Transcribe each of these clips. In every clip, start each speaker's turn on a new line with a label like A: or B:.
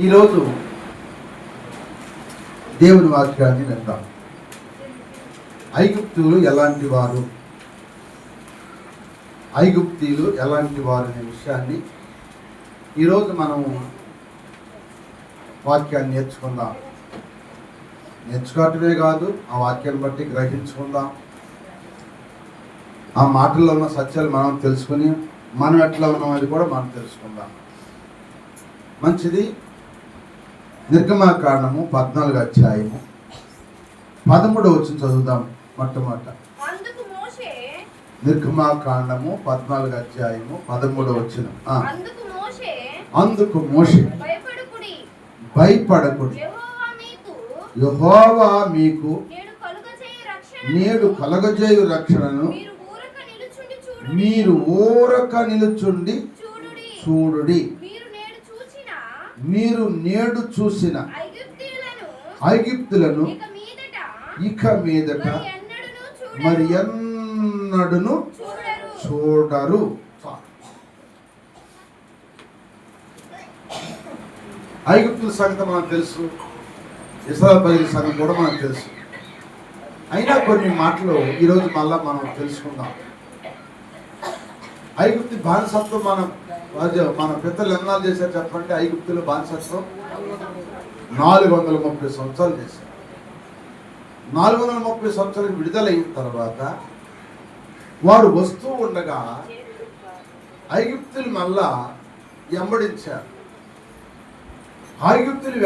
A: ఈరోజు దేవుని వాక్యాన్ని విందాం. ఐగుప్తీయులు ఎలాంటి వారు, ఐగుప్తీయులు ఎలాంటి వారు అనే విషయాన్ని ఈరోజు మనం వాక్యాన్ని నేర్చుకుందాం. నేర్చుకోవటమే కాదు, ఆ వాక్యాన్ని బట్టి గ్రహించుకుందాం. ఆ మాటల్లో ఉన్న సత్యాలు మనం తెలుసుకుని మనం ఎట్లా ఉన్నామని కూడా మనం తెలుసుకుందాం. మంచిది. నిర్గమాకాండము 14వ అధ్యాయము 13వ వచనం చదువుదాం. మొట్టమొదట నిర్గమాకాండము 14వ అధ్యాయము 13వ వచనం. అందుకు మోషే భయపడకుడి, యెహోవా మీకు నేడు కలుగజేయు రక్షణను మీరు ఊరక నిలుచుండి చూడుడి. మీరు నేడు చూసిన ఐగుప్తులను ఇక మీదట మరి ఎన్నడూను చూడరు. ఐగుప్తుల సంగతి మనకు తెలుసు, ఇశ్రాయేలు ప్రజల సంగతి కూడా మనకు తెలుసు. అయినా కొన్ని మాటలు ఈరోజు మళ్ళా మనం తెలుసుకుందాం. ఐగుప్తు బానిసత్వం మన పితరులు ఎన్నాళ్ళు చేశారు చెప్పండి? ఐగుప్తులో బానిసత్వం 430 సంవత్సరాలు చేశారు. 430 సంవత్సరాలకు విడుదలైన తర్వాత వారు వస్తూ ఉండగా ఐగుప్తులు మళ్ళా వెంబడించారు. ఐగుప్తులు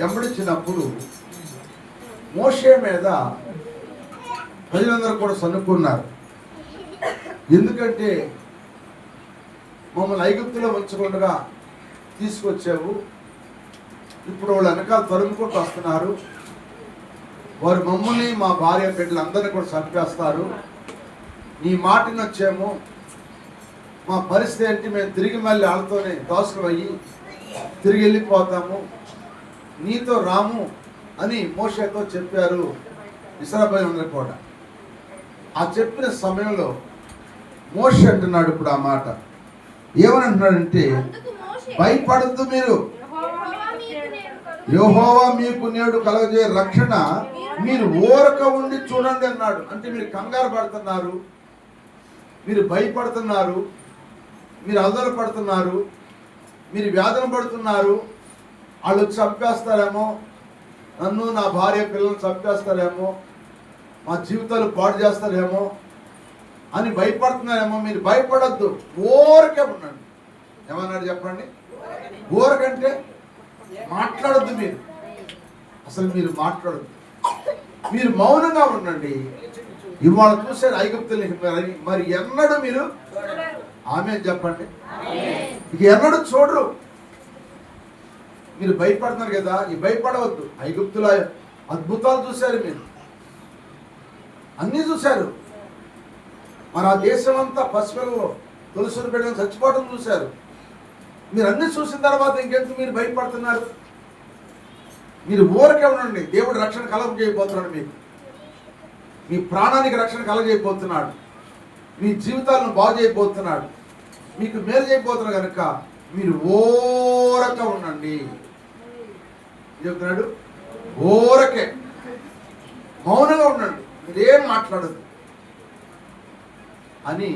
A: వెంబడించినప్పుడు మోషే మీద ప్రజలందరూ కూడా సన్నుకున్నారు. ఎందుకంటే మమ్మల్ని ఐగుప్తులో ఉంచకుండా తీసుకొచ్చావు, ఇప్పుడు వాళ్ళు వెనకాల తరుముకుంటూ వస్తున్నారు, వారు మమ్మల్ని మా భార్య బిడ్డలందరినీ కూడా చంపేస్తారు, నీ మాటని వచ్చాము, మా పరిస్థితి ఏంటి? మేము తిరిగి మళ్ళీ వాళ్ళతోనే దోషమయ్యి తిరిగి వెళ్ళిపోతాము, నీతో రాము అని మోషేతో చెప్పారు ఇశ్రాయేలీయులందరూ కూడా. ఆ చెప్పిన సమయంలో మోషే అంటున్నాడు ఇప్పుడు ఆ మాట. ఏమని అంటున్నాడంటే, భయపడద్దు, మీరు యెహోవా మీకు నేడు కలుగజేయ రక్షణ మీరు ఊరక ఉండి చూడండి అన్నాడు. అంటే మీరు కంగారు పడుతున్నారు, మీరు భయపడుతున్నారు, మీరు అల్లరి పడుతున్నారు, మీరు వేదన పడుతున్నారు. వాళ్ళు చంపేస్తారేమో, నన్ను నా భార్య పిల్లల్ని చంపేస్తారేమో, మా జీవితాలు పాడు చేస్తారేమో అని భయపడుతున్నారేమో. మీరు భయపడద్దు, ఊరకే ఉండండి. ఏమన్నాడు చెప్పండి? ఊరకంటే మాట్లాడద్దు, మీరు అసలు మీరు మాట్లాడద్దు, మీరు మౌనంగా ఉండండి. ఇవాళ చూసారు ఐగుప్తులు, మరి ఎన్నడూ మీరు ఆమె చెప్పండి, ఇక ఎన్నడూ చూడరు. మీరు భయపడుతున్నారు కదా, ఈ భయపడవద్దు. ఐగుప్తుల అద్భుతాలు చూశారు, మీరు అన్నీ చూశారు. మరి ఆ దేశం అంతా పసిపిల్లలు తులసిని బిడ్డలు చచ్చిపోవడం చూశారు. మీరు అన్ని చూసిన తర్వాత ఇంకెందుకు మీరు భయపడుతున్నారు? మీరు ఊరకే ఉండండి. దేవుడు రక్షణ కలగజేయబోతున్నాడు, మీకు మీ ప్రాణానికి రక్షణ కలగజేయబోతున్నాడు, మీ జీవితాలను బాగు చేయబోతున్నాడు, మీకు మేలు చేయబోతున్నాడు. కనుక మీరు ఊరక ఉండండి చెప్తున్నాడు. ఊరకే మౌనంగా ఉండండి, మీరేం మాట్లాడదు అని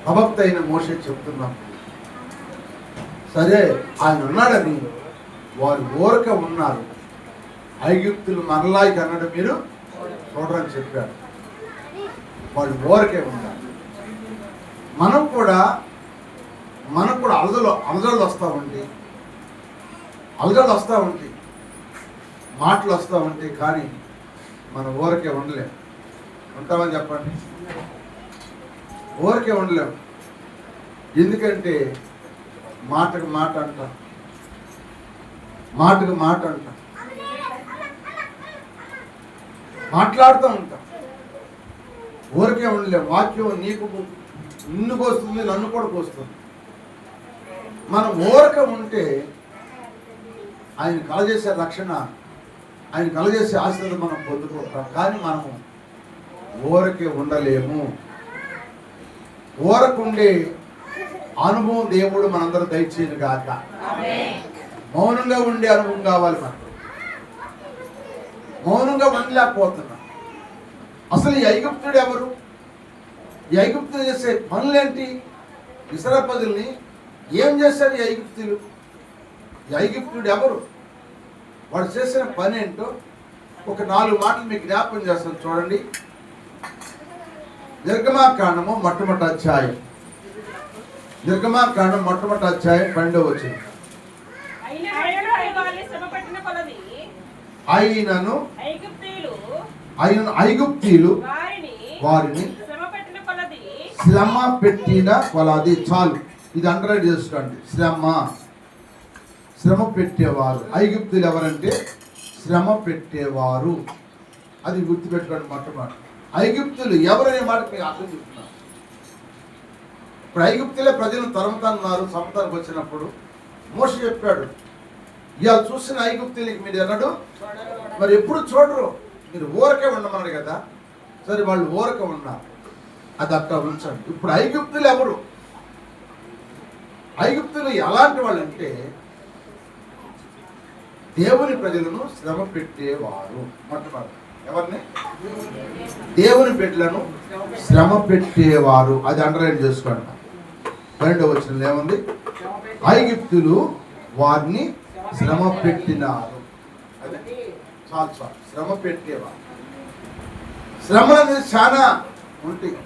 A: ప్రవక్త అయిన మోషే చెప్తున్నాం. సరే, ఆయన ఉన్నాడని వారు ఊరక ఉన్నారు. ఐగుప్తులు మరలా అన్నాడు, మీరు చూడరని చెప్పాడు. వాళ్ళు ఊరకే ఉన్నారు. మనకు కూడా అలజడులు వస్తూ ఉంటాయి, మాటలు వస్తూ ఉంటాయి, కానీ మనం ఊరకే ఉండలేము. ఉంటామని చెప్పండి? ఊరికే ఉండలేము. ఎందుకంటే మాటకు మాట అంట, మాట్లాడుతూ ఉంటాం. ఊరికే ఉండలేము. వాక్యం నిన్ను కోస్తుంది, నన్ను కూడా కోస్తుంది. మనం ఊరక ఉంటే ఆయన కలగజేసే రక్షణ, ఆయన కలగజేసే ఆశీర్వాదం మనం పొందుకుంటాం. కానీ మనము ఊరకే ఉండలేము. ఊరకుండే అనుభవం దేవుడు మనందరూ దయచేయను గాక. మౌనంగా ఉండే అనుభవం కావాలి మనకు. మౌనంగా ఉండలేకపోతున్నాం. అసలు ఈ ఐగుప్తుడు ఎవరు? ఈ ఐగుప్తులు చేసే పనులేంటి? ఇశ్రాయేలు ప్రజల్ని ఏం చేశారు ఈ ఐగుప్తులు? ఈ ఐగుప్తుడు ఎవరు? వాడు చేసిన పని ఏంటో ఒక 4 మాటలు మీకు జ్ఞాపకం చేస్తాను, చూడండి. నిర్గమాకాండము మొట్టమొదటి అధ్యాయం, నిర్గమాకాండం మొట్టమొదటి అధ్యాయం 12వ వచనం. అయినను ఐగుప్తీయులు వారిని శ్రమ పెట్టిన కొలది. చాలు, ఇది అండర్లైన్ చేసుకోండి. శ్రమ పెట్టేవారు. ఐగుప్తులు ఎవరంటే శ్రమ పెట్టేవారు. అది గుర్తుపెట్టుకోండి. మొట్టమొదటి ఐగుప్తులు ఎవరనే మాట మీకు అర్థం చెప్తున్నారు. ఇప్పుడు ఐగుప్తులే ప్రజలను తరుముతున్నారు. సమతానికి వచ్చినప్పుడు మోషే చెప్పాడు, ఇవాళ చూసిన ఐగుప్తులకి మీరు ఎన్నడు మరి ఎప్పుడు చూడరు, మీరు ఊరకే ఉండమన్నాడు కదా. సరే, వాళ్ళు ఊరకే ఉన్నారు, అది అట్లా ఉంచండి. ఇప్పుడు ఐగుప్తులు ఎవరు? ఐగుప్తులు ఎలాంటి వాళ్ళు అంటే దేవుని ప్రజలను శ్రమ పెట్టేవారు. మొట్టమొదటి ఎవరిని? దేవుని బిడ్డలను శ్రమ పెట్టేవారు. అది అండర్లైన్ చేసుకోండి. 12వ వచనంలో ఏముంది? ఐగుప్తులు వారిని శ్రమ పెట్టినారు. చాలు చాలు, శ్రమ పెట్టేవారు. శ్రమలు అనేది చాలా ఉంటాయి.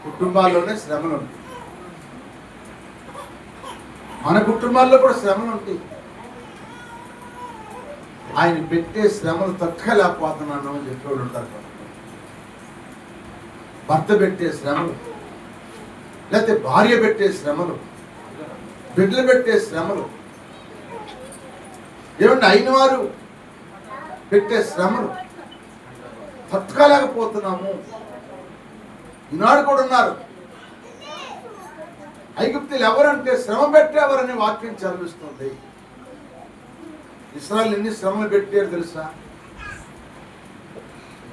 A: కుటుంబాల్లోనే శ్రమలు ఉంటాయి. మన కుటుంబాల్లో కూడా శ్రమలు ఉంటాయి. ఆయన పెట్టే శ్రమలు తట్టుకోలేకపోతున్నాను అని చెప్పేవాళ్ళు ఉంటారు. భర్త పెట్టే శ్రమలు, లేకపోతే భార్య పెట్టే శ్రమలు, బిడ్డలు పెట్టే శ్రమలు, ఏమంటే అయిన వారు పెట్టే శ్రమలు తట్టుకోలేకపోతున్నాము. ఈనాడు కూడా ఉన్నారు. ఐగుప్తులు ఎవరంటే శ్రమ పెట్టేవారని వాక్యం చదివిస్తుంది. ఇశ్రాయేలు ఎన్ని శ్రమలు పెట్టారు తెలుసా?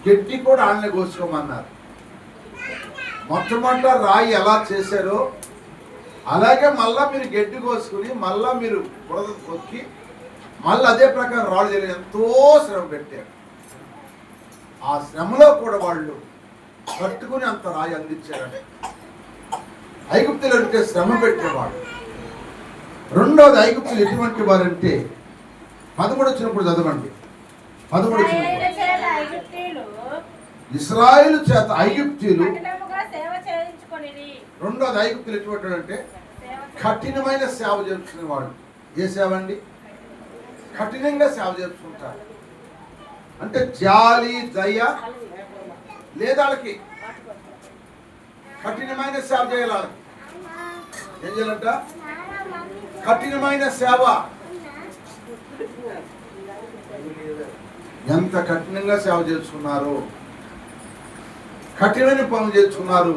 A: గడ్డి కూడా ఆళ్ళని కోసుకోమన్నారు. మొట్టమొదట రాయి ఎలా చేశారో అలాగే మళ్ళా మీరు గడ్డి కోసుకుని మళ్ళా మీరు బురద తొక్కి మళ్ళీ అదే ప్రకారం రాళ్ళు చేయలేదు. ఎంతో శ్రమ పెట్టారు. ఆ శ్రమలో కూడా వాళ్ళు కట్టుకుని అంత రాయి అందించారని. ఐగుప్తులు అంటే శ్రమ పెట్టేవాడు. రెండోది, ఐగుప్తులు ఎటువంటి వారంటే 13 వచ్చినప్పుడు చదవండి. 13 వచ్చినప్పుడు ఇశ్రాయేలు చేత ఐగుప్తీయులు. రెండోది, ఐగుప్తులు ఎటువంటి అంటే కఠినమైన సేవ చేసుకునేవాడు. ఏ సేవ అండి? కఠినంగా సేవ చేసుకుంటారు. అంటే జాలి దయ లేదా వాళ్ళకి కఠినమైన సేవ చేయాలి. వాళ్ళకి ఏం చేయాలంట? కఠినమైన సేవ. ఎంత కఠినంగా సేవ చేసుకున్నారు, కఠినమైన పనులు చేసుకున్నారు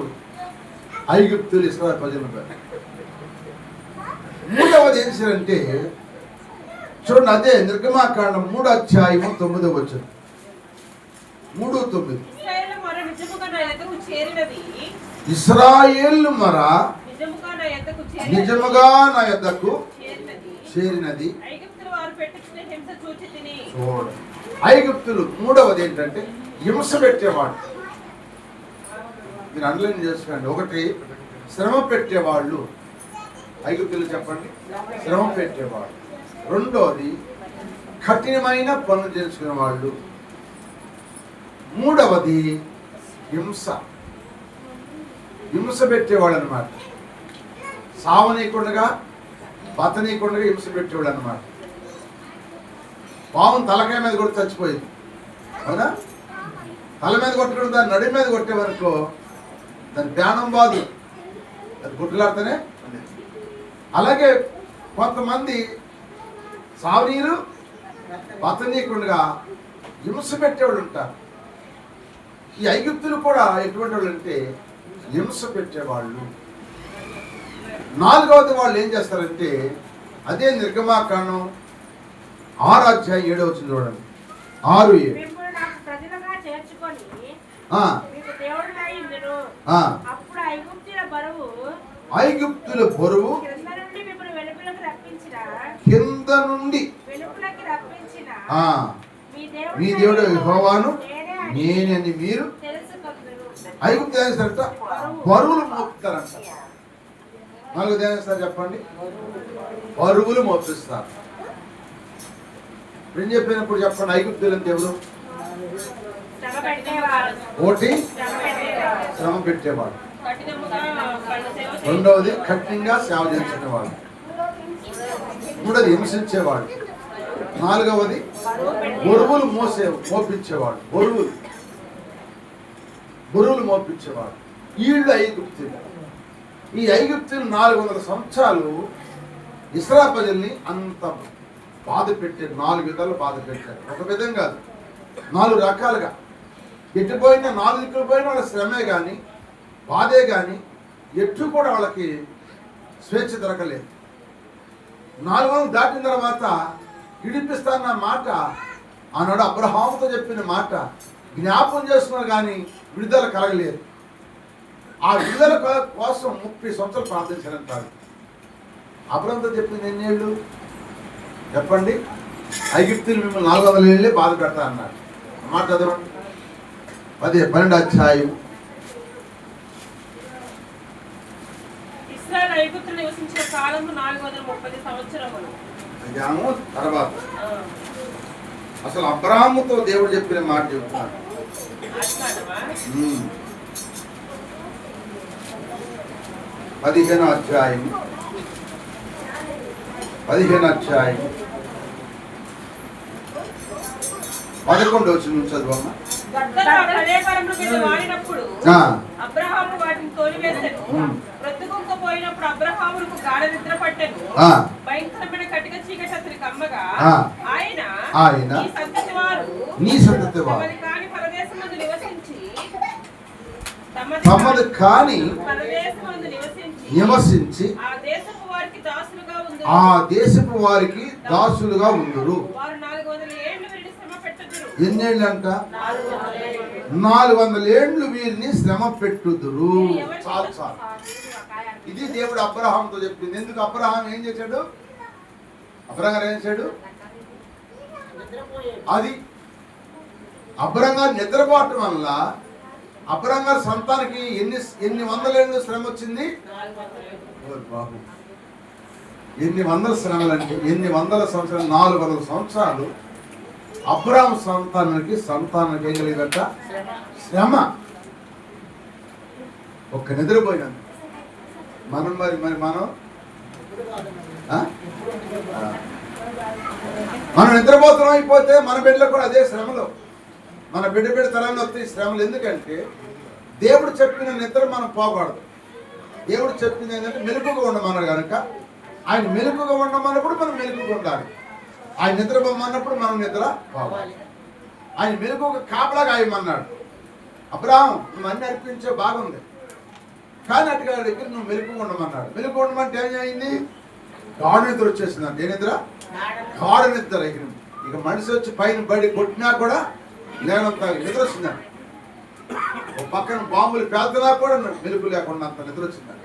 A: ఐగుప్తులు ఇశ్రాయేలు ప్రజలపై. మూడవది ఏం చేశారంటే చూడండి, అదే నిర్గమాకాండం 3వ అధ్యాయము 9వ వచనం. 3:9. ఇశ్రాయేలు మొర నిజముగా నా యొద్దకు చేరినది. చూడండి, ఐగుప్తులు. మూడవది ఏంటంటే హింస పెట్టేవాడు. మీరు అండర్లైన్ చేసుకోండి. ఒకటి, శ్రమ పెట్టేవాళ్ళు ఐగుప్తులు. చెప్పండి, శ్రమ పెట్టేవాళ్ళు. రెండోది, కఠినమైన పనులు చేసుకునే వాళ్ళు. మూడవది, హింస పెట్టేవాళ్ళు అనమాట. సావనీయకుండా బతనీయకుండా హింస పెట్టేవాళ్ళు అనమాట. పావును తలకాయ మీద కొట్టి చచ్చిపోయింది, అవునా? తల మీద కొట్టడం, దాన్ని నడి మీద కొట్టేవనుకో దాని ధ్యానం బాదు, అది గుడ్లాడితేనే. అలాగే కొంతమంది సావనీరు బతనీయకుండా హింస పెట్టేవాళ్ళు ఉంటారు. ఈ ఐగుప్తులు కూడా ఎటువంటి వాళ్ళు అంటే హింస పెట్టేవాళ్ళు. నాలుగవది, వాళ్ళు ఏం చేస్తారంటే అదే నిర్గమాకాండం 6వ అధ్యాయం 7వ వచనం చూడండి. 6:7. ఐగుప్తుల బరువు కింద నుండి మీ దేవుడు యెహోవాను నేనని మీరు ఐగుప్తు దేనిస్తారట, బరువులు మోపుతారంట. నాలుగు దేనిస్తారు చెప్పండి, బరువులు మోపిస్తారు. ఏం చెప్పినప్పుడు చెప్పండి, ఐగుప్తులు అంటే ఎవరు? ఒకటి శ్రమ పెట్టేవాడు, రెండవది కఠినంగా సేవ చేసేవాడు, మూడవది హింసించేవాడు, నాలుగవది బరువులు మోపించేవాడు. బరువులు మోపించేవాడు. వీళ్ళు ఐగుప్తులు. ఈ ఐగుప్తులు 400 సంవత్సరాలు ఇశ్రాయేలు ప్రజల్ని అంత బాధ పెట్టారు. 4 విధాలు బాధ పెట్టారు. ఒక విధం కాదు, 4 రకాలుగా. ఎట్టుపోయినా 4 దిక్కులు పోయినా వాళ్ళ శ్రమే కానీ బాధే కానీ ఎటు కూడా వాళ్ళకి స్వేచ్ఛ దొరకలేదు. 400 దాటిన తర్వాత విడిపిస్తాన్న మాట ఆనాడు అబ్రహాముతో చెప్పిన మాట జ్ఞాపకం చేసుకున్నారు కానీ విడుదల కలగలేదు. ఆ విడుదల కోసం 30 సంవత్సరాలు ప్రార్థించారంటారు. అబ్రహాముతో చెప్పింది ఎన్నేళ్ళు చెప్పండి? ఐగుప్తులు మిమ్మల్ని 400 ఏళ్ళే బాధ పెడతా అన్నారు. మాట చదవండి, 12వ అధ్యాయం.
B: ఇశ్రాయేలు ఐగుప్తులో నివసించిన కాలము 430 సంవత్సరములు.
A: తర్వాత అసలు అబ్రహాముతో దేవుడు చెప్పిన మాట చెప్తున్నాడు. 15వ అధ్యాయం 11వ వచనం చదువమ్మా.
B: అబ్రహాము వాటిని తోలివేసెను. ప్రొద్దుకుంకపోయినప్పుడు అబ్రహాముకు గాఢ నిద్ర పట్టెను. భయంకరమైన కటిక చీకటి అతని కమ్మగా ఆయన
A: నీ సంతతి వారు
B: తమది కాని పరదేశమందు
A: నివసించి ఆ దేశపు వారికి దాసులుగా ఉందురు. ఎన్నేళ్ళు అంట? 400 ఏళ్ళు వీరిని శ్రమ పెట్టుదురు. చాలు చాలు. ఇది దేవుడు అబ్రహాంతో చెప్పింది. ఎందుకు అబ్రహాం ఏం చేశాడు? అబ్రహాం గారు ఏం చేశాడు? అది అబ్రహాం గారు నిద్రపోవటం వల్ల అబ్రహాం గారి సంతానికి ఎన్ని వందల ఏళ్ళు శ్రమ వచ్చింది? బాబు, ఎన్ని వందల శ్రమలు అంటే ఎన్ని వందల సంవత్సరాలు? 400 సంవత్సరాలు అబ్రహాం సంతానానికి ఏం కలిగిందట? శ్రమ. ఒక్క నిద్రపోయినాను మనం. మనం నిద్రపోతున్నాం అయిపోతే మన బిడ్డలు కూడా అదే శ్రమలో, మన బిడ్డ తరాన్ని వస్తాయి శ్రమలు. ఎందుకంటే దేవుడు చెప్పిన నిద్ర మనం పోకూడదు. దేవుడు చెప్పింది ఏంటంటే మెలకుగా ఉండమన్నాడు కనుక ఆయన మెలకుగా ఉండమన్నప్పుడు మనం మెలకుగా ఉండాలి. ఆయన నిద్రపోమన్నప్పుడు మనం నిద్ర పోవాలి. ఆయన మెలకుగా కాపలాగా ఆయమన్నాడు. అబ్రహాం నువ్వు అన్ని అర్పించే బాగుంది కానీ అటుగా దగ్గర నువ్వు మెలకుగా ఉండమన్నాడు. మెలకుగా ఉండమంటే ఏం అయింది? గాఢ నిద్ర వచ్చేసిందంటే. ఏ నిద్ర? గాఢ నిద్ర. ఇక మనిషి వచ్చి పైన బడి కొట్టినా కూడా లేనంత నిద్ర వచ్చిందండి. ఒక పక్కన బాంబులు పేల్చినా కూడా మెలుపు లేకుండా అంత నిద్ర వచ్చిందండి.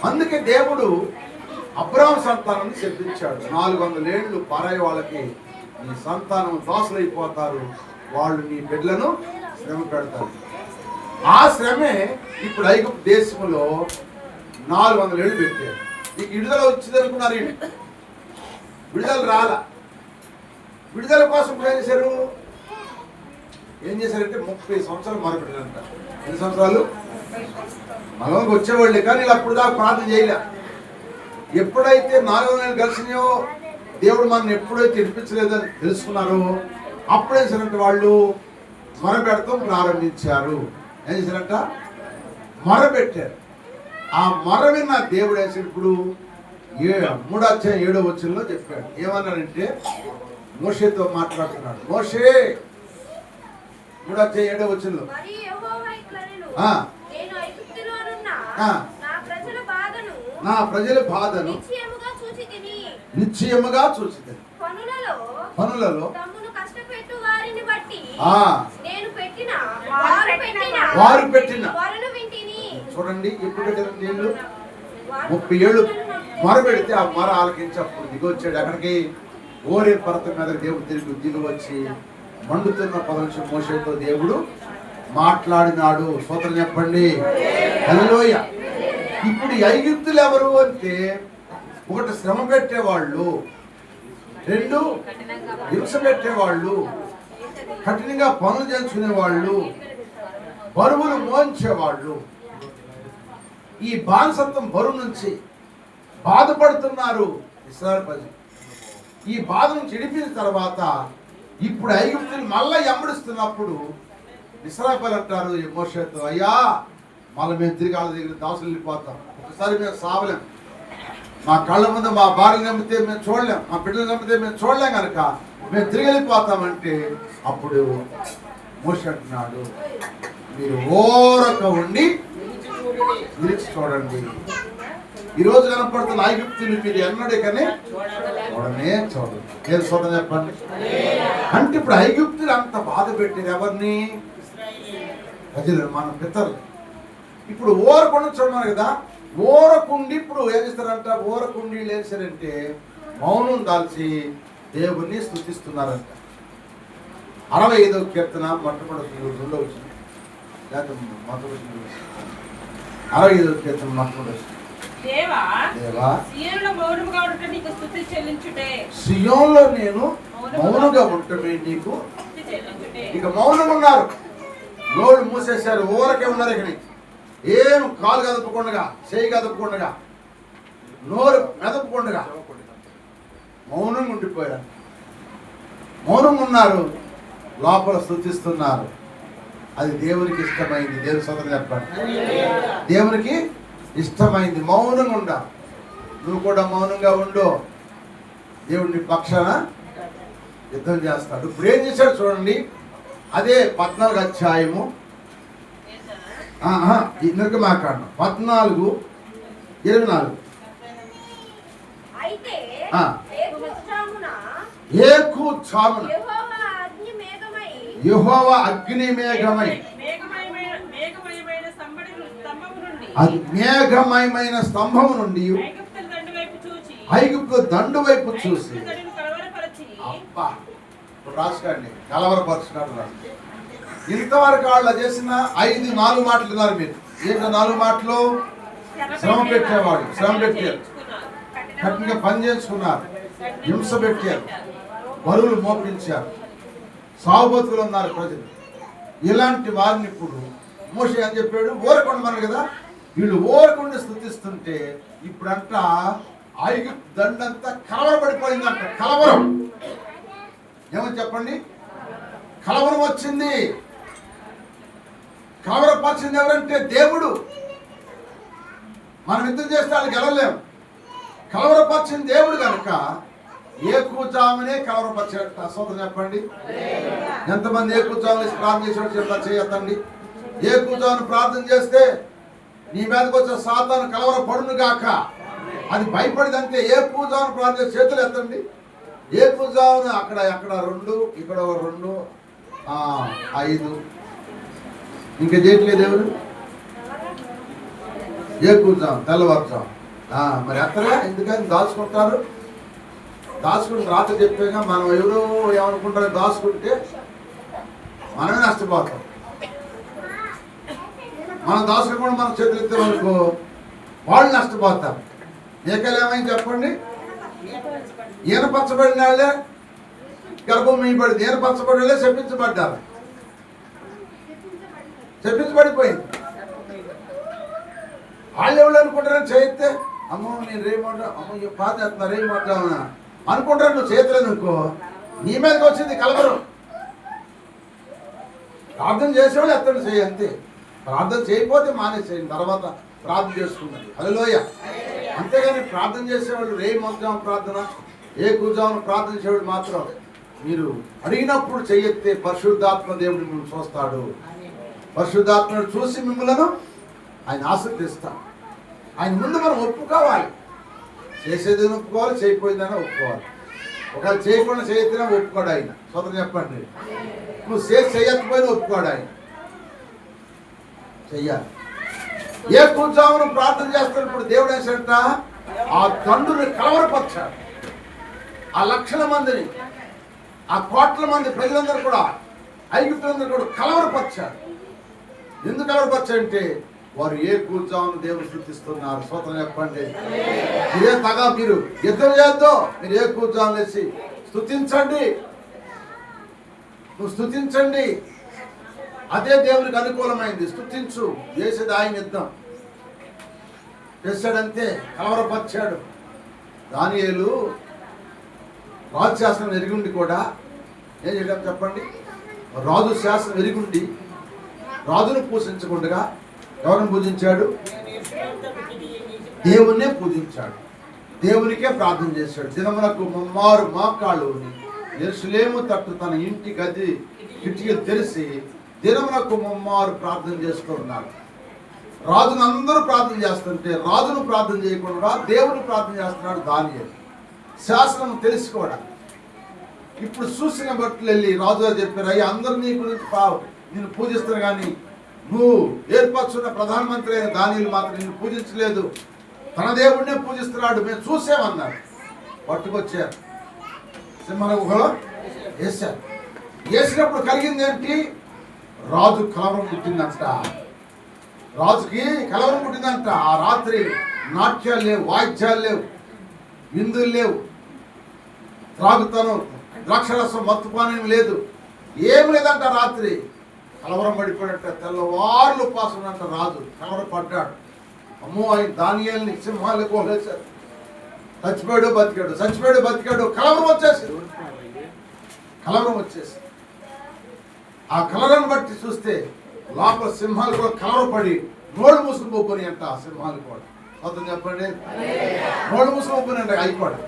A: అందుకే దేవుడు అబ్రహాం సంతానాన్ని చెప్పించాడు. 400 ఏళ్ళు పారాయి వాళ్ళకి నీ సంతానం దాసులైపోతారు, వాళ్ళు నీ బిడ్డలను శ్రమ పెడతారు. ఆ శ్రమే ఇప్పుడు ఐగుప్తు దేశంలో 400 ఏళ్ళు పెట్టారు. నీకు విడుదల వచ్చింది అనుకున్నారు. విడుదల రాలా. విడుదల కోసం ఏం చేశారంటే 30 సంవత్సరాలు మొరపెట్టారంట. ఎన్ని సంవత్సరాలు? మనలోకి వచ్చేవాళ్ళే కానీ ఇలా అప్పుడు దాకా ప్రార్థన చేయలే. ఎప్పుడైతే 400 ఏళ్ళు కలిసినాయో దేవుడు మనం ఎప్పుడైతే వినిపించలేదని తెలుసుకున్నారో అప్పుడే చేశారంటే వాళ్ళు మొరపెడతాం ప్రారంభించారు. ఏం చేశారంట? మొరపెట్టారు. ఆ మొర విన్న దేవుడు వేసినప్పుడు 3వ అధ్యాయం 7వ వచనంలో చెప్పాడు. ఏమన్నాడంటే మోషేతో మాట్లాడుతున్నాడు. మోషే 3వ అధ్యాయం 7వ వచనంలో నా ప్రజల బాధను నిశ్చయముగా చూచితిని. పనులలో వారు పెట్టిన చూడండి ఎప్పుడు పెట్టిన నీళ్లు 30 ఏళ్ళు మొరపెడితే ఆ మొర ఆలకించి అప్పుడు దిగొచ్చాడు. అక్కడికి ఓరే పర్వతం మీద దేవుడు దిగి వచ్చి మండుతున్న 10 నిమిషం మోషేతో దేవుడు మాట్లాడినాడు. స్తోత్రం చెప్పండి. హల్లెలూయా. ఇప్పుడు ఐగుప్తులు ఎవరు అంటే, ఒకటి శ్రమ పెట్టేవాళ్ళు, 2 హింస పెట్టేవాళ్ళు, కఠినంగా పనులు చేయించుకునేవాళ్ళు, బరువులు మోయించేవాళ్ళు. ఈ బానిసత్వం బరువు నుంచి బాధపడుతున్నారు ఇశ్రాయేలు ప్రజలు. ఈ బాధ నుంచి విడిపిన తర్వాత ఇప్పుడు ఐగుప్తులు మళ్ళా ఎమ్మడిస్తున్నప్పుడు ఇశ్రాయేలు అంటారు మోషేతో, అయ్యా మళ్ళీ మేము తిరిగి వాళ్ళ దగ్గర దాసులు వెళ్ళిపోతాం. ఒకసారి మేము సావలేం, మా కళ్ళ ముందు మా భార్యను నమ్మితే మేము చూడలేం, మా బిడ్డలు నమ్మితే మేము చూడలేం కనుక మేము తిరిగి వెళ్ళిపోతామంటే అప్పుడు మోషే అంటున్నాడు, మీరు ఓరక ఉండి నిలిచి చూడండి. ఈరోజు కనపడుతున్న ఐగుప్తులు మీరు ఎన్నడికనే చూడదు. ఏది చూడ చెప్పండి. అంటే ఇప్పుడు ఐగుప్తులు అంత బాధ పెట్టేది ఎవరిని? ప్రజలు, మన పితరులు. ఇప్పుడు ఓరకుండా చూడమని కదా, ఓరకుండి ఇప్పుడు ఏం చేస్తారంట, ఓరకుండి లేచారంటే మౌనం దాల్చి దేవుణ్ణి స్తుతిస్తున్నారంట. 65వ కీర్తన మొట్టమొదటి వచ్చింది, లేకపోతే మొదటి 65వ కీర్తన మొట్టమొదటి. సియోన్లో నేను మౌనంగా ఉంటమే నీకు. ఇక మౌనం ఉన్నారు, నోళ్ళు మూసేశారు, ఊరకే ఉన్నారు. ఇక్కడ ఏం కాలు కదపకుండా, చేయి కదపకుండా, నోరు మెదపకుండా మౌనంగా ఉండిపోయారు. మౌనంగా ఉన్నారు, లోపల స్తుతిస్తున్నారు. అది దేవునికి ఇష్టమైంది. దేవుని సోదరు చెప్పండి, దేవునికి ఇష్టమైంది మౌనంగా ఉండ. నువ్వు కూడా మౌనంగా ఉండు, దేవుడిని పక్షాన యుద్ధం చేస్తాడు. ఇప్పుడు ఏం చేశాడు చూడండి, అదే 14వ అధ్యాయము నిర్గమాకాండం 14:24. ఏకూచామున యెహోవా అగ్ని మేఘమై, అది మేఘమయమైన స్తంభము నుండి ఐగుప్తు దండు వైపు చూసి, అబ్బా రాసుకోండి, కలవరపరుచున్నాడు. ఇంతవరకు వాళ్ళ చేసిన 4 మాటలు విన్నారు మీరు. ఏంటో 4 మాటలు? శ్రమ పెట్టేవాడు, శ్రమ పెట్టారు, కఠినంగా పని చేసుకున్నారు, హింస పెట్టారు, బరువులు మోపించారు, సాగుబతులు ఉన్నారు ప్రజలు. ఇలాంటి వారిని ఇప్పుడు మోషే అని చెప్పాడు, ఓరకొండమన్నారు కదా. వీళ్ళు ఓరకొండ స్తుతిస్తుంటే ఇప్పుడంట ఐగుప్తు దండంతా కలవరపడిపోయిందంట. కలవరం ఏమని చెప్పండి, కలవరం వచ్చింది. కలవరపరిచింది ఎవరంటే దేవుడు. మనం యుద్ధం చేస్తే వాళ్ళు గెలవలేం. కలవరపరిచింది దేవుడు కనుక ఏకూజామునే కలవరపరిచాడట. సోదరు చెప్పండి, ఎంతమంది ఏకూజాములు ప్రార్థన చేసాడు చెప్తా చేయొద్దండి. ఏకూజామును ప్రార్థన చేస్తే నీ మీదకి వచ్చే సాతాను కలవరపడును గాక. అది భయపడిదంటే ఏకూజామును ప్రార్థన చేసి చేతులు ఎత్తండి. ఏకూజామును అక్కడ 2, ఇక్కడ 2, 5 ఇంకా చేయట్లేదు దేవుడు. ఏకూజాము తెల్లవారుజాము మరి ఎత్తరా, ఎందుకని దాచుకుంటారు? దాచుకుని రాత్రి చెప్పాక మనం ఎవరో ఏమనుకుంటారో దాచుకుంటే మనమే నష్టపోతాం. మనం దాచుకోకుండా మనం చేతులు ఎత్తామనుకో వాళ్ళు నష్టపోతారు. మేకలు ఏమైంది చెప్పండి, ఈనపరచబడిన వాళ్ళే గర్భం మీయబడింది, ఈనపరచబడిన వాళ్ళే చెప్పించబడ్డారు, చెప్పించబడిపోయింది. వాళ్ళు ఎవరు అనుకుంటారని చేయితే, అమ్మో నేను రేమంటా, అమ్మో పాత చేస్తున్నా రేమంటావునా అనుకుంటారు. నువ్వు చేతులేదు అనుకో నీ మీదకి వచ్చింది కలవరం. ప్రార్థన చేసేవాళ్ళు ఎత్తడు చేయి అంతే. ప్రార్థన చేయకపోతే మానేసేయండి, తర్వాత ప్రార్థన చేసుకున్నది. హల్లెలూయా. అంతేగాని ప్రార్థన చేసేవాళ్ళు రే మొత్తం ప్రార్థన, ఏ కూర్జామును ప్రార్థన చేసేవాళ్ళు మాత్రం మీరు అడిగినప్పుడు చెయ్యెత్తే పరిశుద్ధాత్మ దేవుడు మిమ్మల్ని చూస్తాడు. పరిశుద్ధాత్మను చూసి మిమ్మల్ని ఆయన ఆశీర్వదిస్తాడు. ఆయన ముందు మనం ఒప్పుకోవాలి. చేసేది ఒప్పుకోవాలి, చేయకపోయిందని ఒప్పుకోవాలి. ఒకవేళ చేయకుండా చేయొద్దని ఒప్పుకోడు ఆయన. సోదరు చెప్పండి, నువ్వు చేయకపోయినా ఒప్పుకోడు ఆయన. చెయ్యాలి. ఏ కూర్చోమని ప్రార్థన చేస్తున్నప్పుడు దేవుడు వేసంట ఆ తండ్రిని కలవరపరిచాడు. ఆ లక్షల మందిని, ఆ కోట్ల మంది ప్రజలందరూ కూడా, ఐగుప్తులందరూ కూడా కలవరపరిచాడు. ఎందుకు కలవరపరిచాడంటే వారు ఏ కూర్చోమని దేవుడు స్తుతిస్తున్నారు. స్తోత్రం చెప్పండి. ఇదే తగా మీరు యుద్ధం చేద్దాం, మీరు ఏ కూర్చోమని వేసి స్తుతించండి. నువ్వు స్తుతించండి, అదే దేవునికి అనుకూలమైంది. స్తుతించు, చేసేది ఆయన యుద్ధం చేశాడంతే. కలవరపరిచాడు. దానియేలు రాజు శాసనం ఎరిగుండి కూడా ఏం చేయడం చెప్పండి? రాజు శాసనం ఎరిగుండి రాజును పూజించకుండా ఎవరిని పూజించాడు? దేవుణ్ణే పూజించాడు. దేవునికే ప్రార్థన చేశాడు. దినమునకు ముమ్మారు మోకాళ్ళు యెరూషలేము తట్టు తన ఇంటి గది కిటికీలు తెరిచి దినమునకు ముమ్మారు ప్రార్థన చేస్తూ ఉన్నాడు. రాజును అందరూ ప్రార్థన చేస్తుంటే రాజును ప్రార్థన చేయకుండా దేవుని ప్రార్థన చేస్తున్నాడు దానియేలు. శాసనం తెలుసుకోవడానికి ఇప్పుడు చూసిన బట్టలు వెళ్ళి రాజుగారు చెప్పారు, అయ్యి అందరూ నీ గురించి నిన్ను పూజిస్తారు, కానీ నువ్వు ఏర్పరచున్న ప్రధానమంత్రి అయిన దానియేలు మాత్రం నిన్ను పూజించలేదు, తన దేవుడినే పూజిస్తున్నాడు, మేము చూసామన్నారు. పట్టుకొచ్చారు, సింహల గుహలో వేశారు. వేసినప్పుడు కలిగింది ఏంటి? రాజు కలవరం పుట్టిందంట. రాజుకి కలవరం పుట్టిందంట. ఆ రాత్రి నాట్యాలు లేవు, వాయిద్యాలు లేవు, విందులు లేవు, త్రాగుతాను ద్రాక్షరసం మత్తుపానం లేదు, ఏం లేదంట. రాత్రి కలవరం పడిపోయినట్ట. తెల్లవార్లు ఉపాసం అంట. రాజు కలవరం పడ్డాడు. అమ్మో, ఆయన దానియేలుని సింహాలు కోలేశారు. చచ్చిపోయాడు బతికాడు, చచ్చిపోయాడు బతికాడు. కలవరం వచ్చేసి ఆ కలవరం బట్టి చూస్తే లోపల సింహాలు కూడా కలవరపడి నోళ్ళు మూసుకుపోయి అంట. ఆ సింహాలు కూడా అర్థం చెప్పండి, నోళ్ళు మూసుకుపోయి అంటే అయిపోయాడు.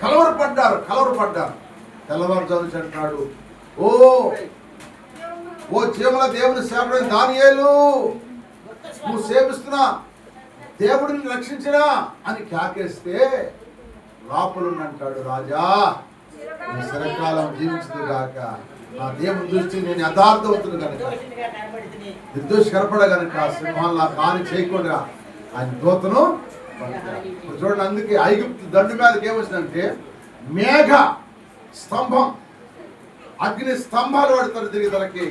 A: కలవరపడ్డారు. తెల్లవారుజాము అంటున్నాడు, ఓ చీమల దేవుని సేవకుడైన దానియేలు, నువ్వు సేవిస్తున్నా దేవుడిని రక్షించినా అని కేకేస్తే లోపలుండంటాడు, రాజా నీ చిరకాలం జీవించదు గాక, నా దేవుని దృష్టి నేను యథార్థవంతుడు కనుక, నిర్దోషి కనపడ కనుక సింహాలు నాకు హాని చేయకుండా ఆయన దూతను చూడండి. అందుకే ఐగుప్తు దండు మీదకి ఏమొచ్చిందంటే మేఘ స్తంభం, అగ్ని స్తంభాలు పడతారు తిరిగి తనకి.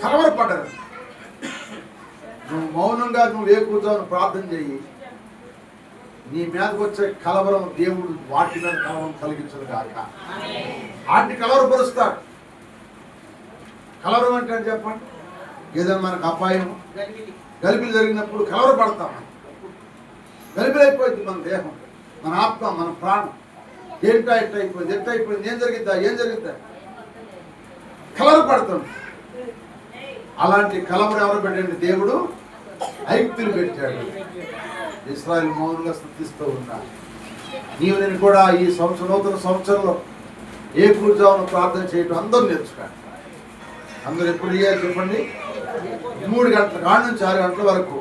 A: కలవరపడ్డారు. నువ్వు మౌనంగా నువ్వు ఏ కూర్చోని ప్రార్థన చెయ్యి, నీ మీదకి వచ్చే కలవరం దేవుడు వాటి మీద కలవరం కలిగించదు కాక, వాటిని కలవరపరుస్తాడు. కలవరం అంటే చెప్పండి, ఏదైనా మనకు అపాయం గలిబిలి జరిగినప్పుడు కలవరపడతాం. గలిబిలైపోయింది మన దేహం, మన ఆత్మ, మన ప్రాణం. ఎట్టయిపోయింది, ఏం జరిగిద్దా కలవరపడతాం. అలాంటి కలవరం ఎవరు పెట్టండి? దేవుడు ఐగుప్తులు పెట్టాడు. ఇశ్రాయేలు మౌనంగా స్తుతిస్తూ ఉన్నారు. నీవు నేను కూడా ఈ నూతన సంవత్సరంలో ఏ కూర్చోవను ప్రార్థన చేయటం అందరూ నేర్చుకోండి. అందరూ ఎప్పుడు చేయాలి చెప్పండి? 3 గంటల కాడి నుంచి 6 గంటల వరకు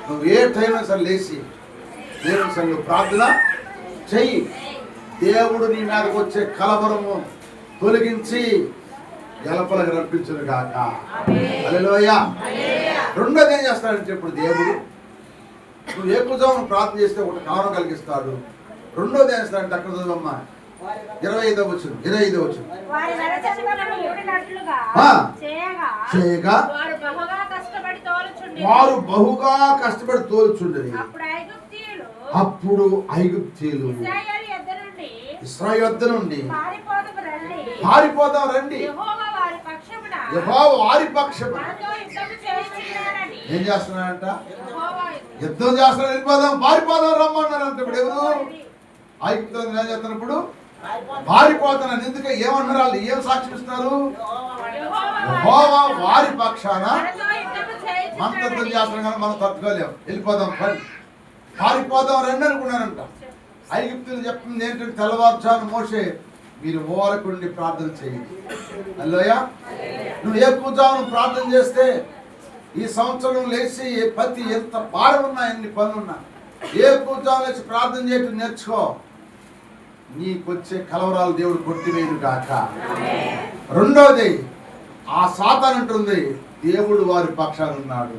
A: నువ్వు ఏ టైం సరే లేచి దేవుని సన్నిధిలో ప్రార్థన చెయ్యి. దేవుడు నీ మీదకి వచ్చే కలవరము తొలగించి గలపలకు రప్పించును గాక. హల్లెలూయా. రెండోది ఏం చేస్తాడంటే ఇప్పుడు దేవుడు నువ్వు ఏ కూర్చోవను ప్రార్థన చేస్తే ఒకటి కలవరం కలిగిస్తాడు. రెండోది ఏం చేస్తాడంటే అక్కడ చదవమ్మా 25వ వచనం చేయగా వారు బహుగా కష్టపడి తోలుచుండేది. అప్పుడు ఐగుప్తీయులు ఇశ్రాయేలు యొద్ద నుండి పారిపోదాం రండి, యెహోవా వారి పక్షమున ఏం చేస్తున్నాడంట? యుద్ధం చేస్తున్నాడు. వెళ్ళిపోదాం, పారిపోదాం రమ్మన్నారంట. ఇప్పుడు ఎవరు? ఐగుప్తులు ఏం చేస్తున్నప్పుడు పారిపోతున్నాను. ఎందుకంటే ఏమన్నారు వాళ్ళు? ఏం సాక్ష్యం ఇస్తున్నారు? యెహోవా వారి పక్షాన మనతో యుద్ధం చేస్తున్నాం కానీ మనం తట్టుకోలేము, వెళ్ళిపోదాం పారిపోదాం రండి అనుకున్నారంట. ఐగుప్తులు చెప్తుంది ఏంటంటే తెల్లవారుజామున మోషే మీరు ఓరకుండి ప్రార్థన చేయండి. హల్లెలూయా. నువ్వు ఏ కూర్చోను ప్రార్థన చేస్తే ఈ సంవత్సరం లేచి ప్రతి ఎంత భారం ఉన్నా, ఎన్ని పనులున్నా ఏ కూర్చోను లేచి ప్రార్థన చేయటం నేర్చుకో. నీకొచ్చే కలవరాలు దేవుడు కొట్టివేయును గాక. రెండోది, ఆ సాతాను అంటుంది దేవుడు వారి పక్షాన ఉన్నాడు.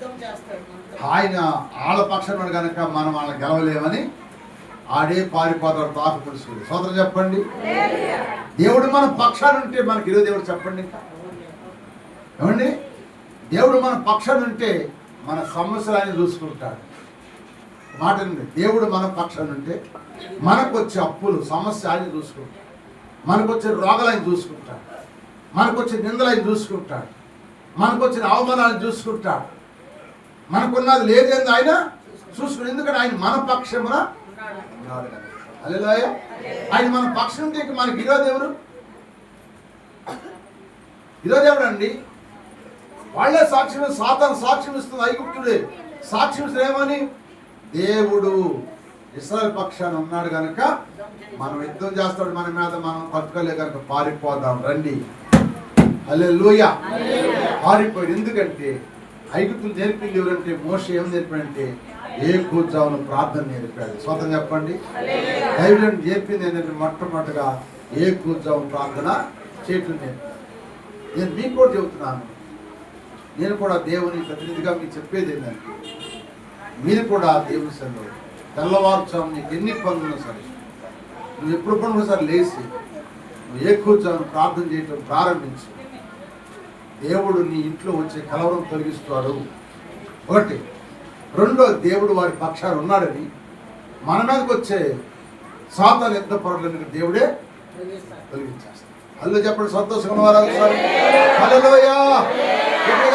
C: యుద్ధం చేస్తాడు మనతో.
A: ఆయన వాళ్ళ పక్షాన కనుక మనం వాళ్ళని గెలవలేమని ఆడే పారిపోతాడు తాకు పురుషుడు. సోదరు చెప్పండి, దేవుడు మన పక్షాన ఉంటే మనకి ఈరోజు దేవుడు చెప్పండి ఇంకా ఏమండి, దేవుడు మన పక్షాన ఉంటే మన సమస్యలు చూసుకుంటాడు. మాట ఉంది, దేవుడు మన పక్షాన ఉంటే మనకు వచ్చే అప్పులు సమస్య ఆయన చూసుకుంటాడు, మనకు వచ్చే రోగాలు ఆయన చూసుకుంటాడు, మనకు వచ్చే నిందలు ఆయన చూసుకుంటాడు, మనకు వచ్చిన అవమానాలను చూసుకుంటాడు, మనకున్నది లేదేంది ఆయన చూసుకుని. ఎందుకంటే ఆయన మన పక్షమున ఉన్నాడు కనుక. హల్లెలూయా. ఆయన మన పక్షం ఉంటే ఇంక మనకి ఈరోజు ఎవరు? ఈరోజు ఎవరండి? వాళ్ళే సాక్ష్యం, సాతాను సాక్ష్యం ఇస్తుంది, ఐగుప్తుడే సాక్ష్యం ఇస్తుంది. ఏమని? దేవుడు ఇశ్రాయేలు పక్షాన ఉన్నాడు కనుక మనం యుద్ధం చేస్తాడు మన మీద, మనం తట్టుకోలే కనుక పారిపోదాం రండి. హల్లెలూయా. పారిపోయాడు. ఎందుకంటే ఐగుప్తులు నేర్పింది ఎవరంటే మోషే ఏం నేర్పాడంటే ఏ కూర్చోవను ప్రార్థన నేర్పాడు. స్వతం చెప్పండి. దైవం నేర్పింది ఏంటంటే మొట్టమొదటిగా ఏ కూర్చోవను ప్రార్థన చేయటం నేర్పాడు. నేను మీకు కూడా చెబుతున్నాను, నేను కూడా దేవుని ప్రతినిధిగా మీకు చెప్పేది ఏంటంటే మీరు కూడా దేవుని సన్నిధిలో తెల్లవారుచాము నీకు ఎన్ని పనులున్నా సరే, నువ్వు ఎప్పుడు పనులు సరే లేచి నువ్వు ఏ కూర్చోవను ప్రార్థన చేయటం ప్రారంభించు. దేవుడు నీ ఇంట్లో వచ్చే కలవరం తొలగిస్తాడు. ఒకటి. రెండో, దేవుడు వారి పక్షాలు ఉన్నాడని మన మీదకి వచ్చే సాతాను యుద్ధ పరులను దేవుడే తొలగించేస్తాడు. హల్లో చెప్పండి, సంతోషంగా ఉన్నవారు హల్లెలూయా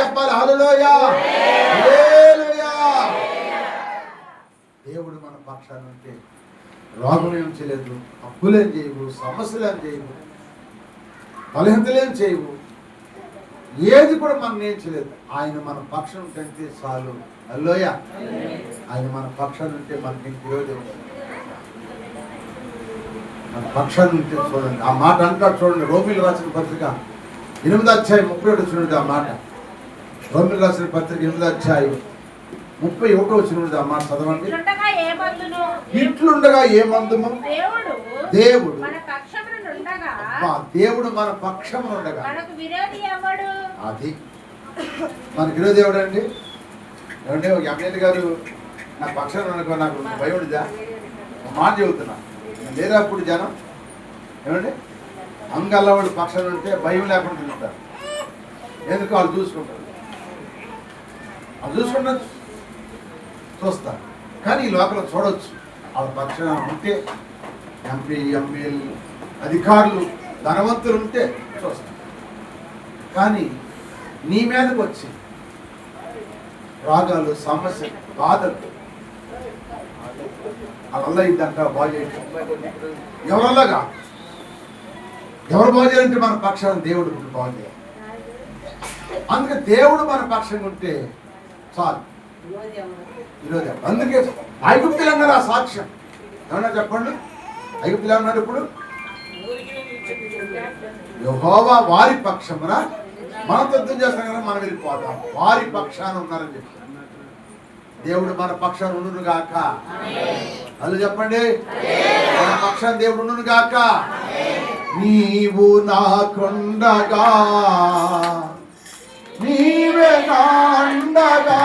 A: చెప్పాలి. హల్లెలూయా. హల్లెలూయా. దేవుడు మన పక్షాన్ని ఉంటే రోగం ఏం చేయలేదు, అప్పులేం చేయవు, సమస్యలేం చేయవు, బలహీనతలేం చేయవు, ఏది కూడా మనం ఏం చేయలేదు. ఆయన మన పక్షం ఉంటే చాలు. హల్లెలూయా. ఆయన మన పక్షాన్ని ఉంటే మనకి విరోధం మన పక్షాన్ని ఉంటే చూడండి. ఆ మాట అంటాడు చూడండి, రోమిలు రాసిన పత్రిక 8వ అధ్యాయం 31 చూడండి. ఆ మాట రోమిలు రాసిన పత్రిక 8వ అధ్యాయం 31 చూడండి. ఆ మాట చదవండి. ఇట్లుండగా ఏ మందుము దేవుడు దేవుడు మన పక్షమున ఉండగా అది మనకి విరోధి ఎవడండి? ఏమంటే ఒక ఎమ్మెల్యే గారు నా పక్షాన ఉండగా నాకు భయం ఉండిదా? మాట చెబుతున్నా లేదా అప్పుడు జనం ఏమంటే అంగల్లవాడు పక్షాలు ఉంటే భయం లేకుండా తింటారు. ఎందుకు? వాళ్ళు చూసుకుంటారు, వాళ్ళు చూసుకుంటారు, చూస్తారు. కానీ ఈ లోపల చూడవచ్చు వాళ్ళ పక్షాన ఉంటే ఎంపీ ఎమ్మెల్యేలు అధికారులు ధనవంతులు ఉంటే చూస్తారు. కానీ నీ మీదకి వచ్చి రాగాలు సమస్య బాధలు అలా ఇద్దంట బాగు చేయటం ఎవరల్లాగా ఎవరు బాగు చేయాలంటే మన పక్షాన్ని దేవుడు బాగు చేయాలి. అందుకే దేవుడు మన పక్షంగా ఉంటే చాలు. ఈరోజు అందుకే ఐగుప్తులు అన్నారు ఆ సాక్ష్యం. ఏమన్నా చెప్పండి, ఐగుప్తులు అన్నారు ఇప్పుడు యెహోవా వారి పక్షమున మనం యుద్ధం చేస్తాం కదా, మనం వెళ్ళిపోతాం. వారి పక్షాన ఉన్నారని చెప్పి దేవుడు మన పక్షాన ఉండును గాక. అది చెప్పండి, మన పక్షాన దేవుడు ఉండును గాక. నీవు నాకుండగా నీవే నా అండగా,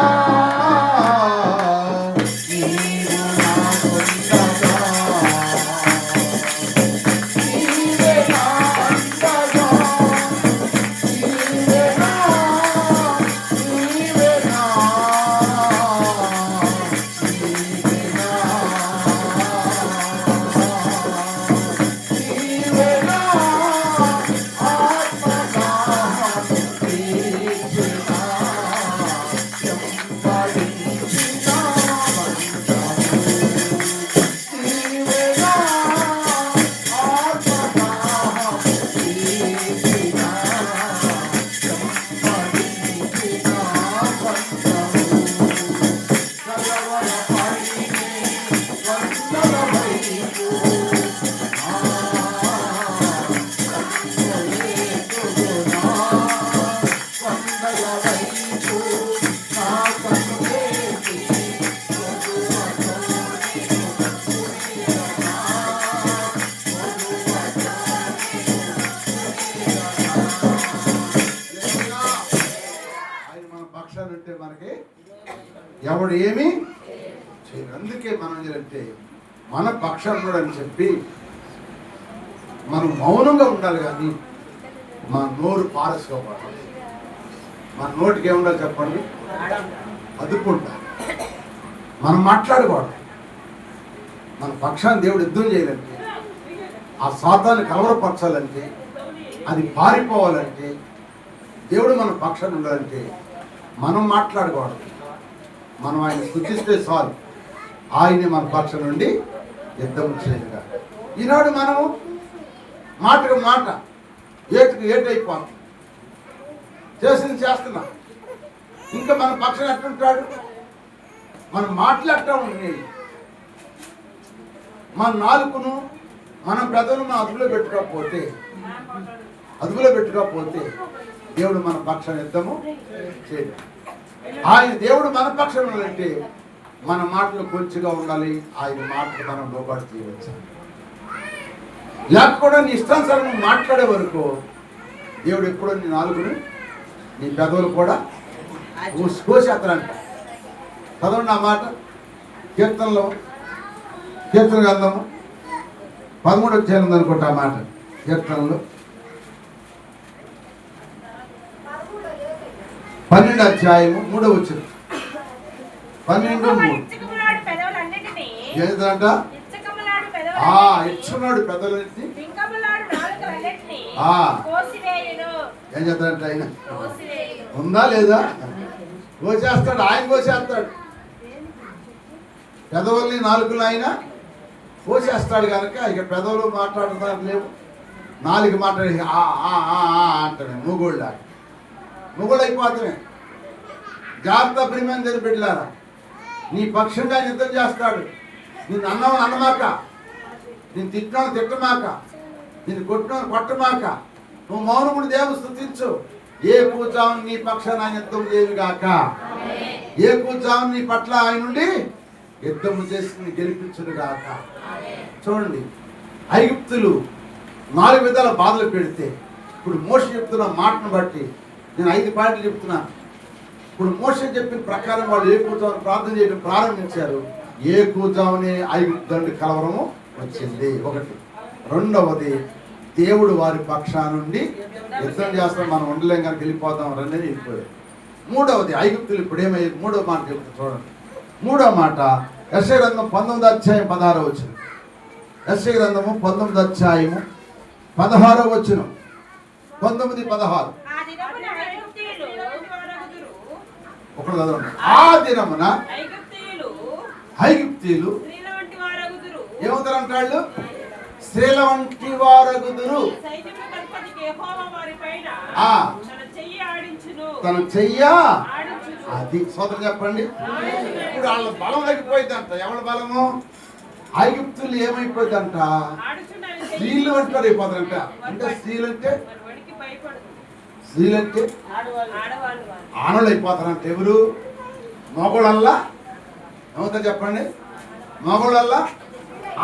A: ఎవరు ఏమీ చేయరు. అందుకే మనం ఏంటంటే మన పక్షంలో అని చెప్పి మనం మౌనంగా ఉండాలి, కానీ మన నోరు పారసుకోవాలి. మన నోటికి ఏముండాలి చెప్పండి? అదుపుంటాలి. మనం మాట్లాడకూడదు. మన పక్షాన్ని దేవుడు యుద్ధం చేయాలంటే, ఆ సాతాన్ని కలవరపరచాలంటే, అది పారిపోవాలంటే, దేవుడు మన పక్షాన్ని ఉండాలంటే మనం మాట్లాడకూడదు. మనం ఆయన స్తుతిస్తే చాలు, ఆయనే మన పక్షం నుండి యుద్ధం చేయగా. ఈనాడు మనము మాటకు మాట, ఏటుకు ఏటైపోతాం, చేసింది చేస్తున్నాం. ఇంకా మన పక్షం ఎట్లుంటాడు? మనం మాట్లాడటం ఉంది. మన నాలుకను మనం పెదవులు మన అదుపులో పెట్టుకోకపోతే దేవుడు మన పక్షం యుద్ధము చేయడు. ఆయన దేవుడు మన పక్షం ఉండాలంటే మన మాటలు కొంచెంగా ఉండాలి. ఆయన మాటలు మనం లోబడి చేయవచ్చు. లేకపోతే నీ ఇష్టానుసారం మాట్లాడే వరకు దేవుడు ఎప్పుడో నీ నాలుగును నీ పెదవులు కూడా కోసేస్తారంట. చదవండి ఆ మాట. కీర్తన గ్రంథము 13వ అధ్యాయం అనుకుంటా ఆ మాట. కీర్తనలో 12వ అధ్యాయము 3వ వచనం. 12:3 ఏంటంట? ఇచ్చున్నాడు పెదవులన్నిటిని ఏం చేస్తాడంట? ఆయన ఉందా లేదా? కోసేస్తాడు. ఆయన కోసేస్తాడు. పెదవుల్ని నాలుగులు ఆయన కోసేస్తాడు కనుక ఇక పెదవులు మాట్లాడతారు లేవు. నాలుగు మాట్లాడి అంటాడు. మూగోళ్ళు అయిపోతామే. జాగ్రత్త ప్రియమైన తెలియ పెట్టారా, నీ పక్షంగా యుద్ధం చేస్తాడు. నిన్ను అన్నమాక, నేను తిట్టమాక, నేను కొట్టమాక, నువ్వు మౌనముడు దేవుడు స్తుతించు. ఏ కూర్చావును నీ పక్షాన యుద్ధం చేయగాక, ఏ కూర్చావును నీ పట్ల ఆయన నుండి యుద్ధము చేసి గెలిపించును గాక. చూడండి, ఐగుప్తులు 4 విధాల బాధలు పెడితే, ఇప్పుడు మోషే చెప్తున్న మాటను బట్టి నేను 5 పాయింట్లు చెప్తున్నాను. ఇప్పుడు మోషే చెప్పిన ప్రకారం వాళ్ళు ఏ కూర్చోని ప్రార్థన చేయడం ప్రారంభించారు. ఏ కూర్చోని ఐగుప్తు కలవరము వచ్చింది. ఒకటి. రెండవది, దేవుడు వారి పక్షా నుండి యుద్ధం చేస్తాం, మనం ఉండలేం కనుక వెళ్ళిపోతాం రండి వెళ్ళిపోయారు. మూడవది, ఐగుప్తులు ఇప్పుడు ఏమయ్యేది? 3వ మాట చెప్తారు చూడండి. 3వ మాట యెషయా గ్రంథం 19వ అధ్యాయం 16వ వచనం. యెషయా గ్రంథము 19వ అధ్యాయము 16వ వచనం. 19:16. ఒకటి చదవండి. ఆ దినమున ఐగుప్తీయులు ఏమవుతారంటాళ్ళు? స్త్రీల వంటి వారగుదురు. తన చెయ్య అది సోదరు చెప్పండి. ఇప్పుడు వాళ్ళ బలం తగ్గిపోయిందంట. ఎవరి బలము? ఐగుప్తులు ఏమైపోయిందంట? స్త్రీలు వంటి వారు అయిపోతారంట. అంటే స్త్రీలంటే ఆనోళ్ళు అయిపోతారంట. ఎవరు? మగోళ్ళల్లా ఏమవుతారు చెప్పండి? మగోళ్ళల్లా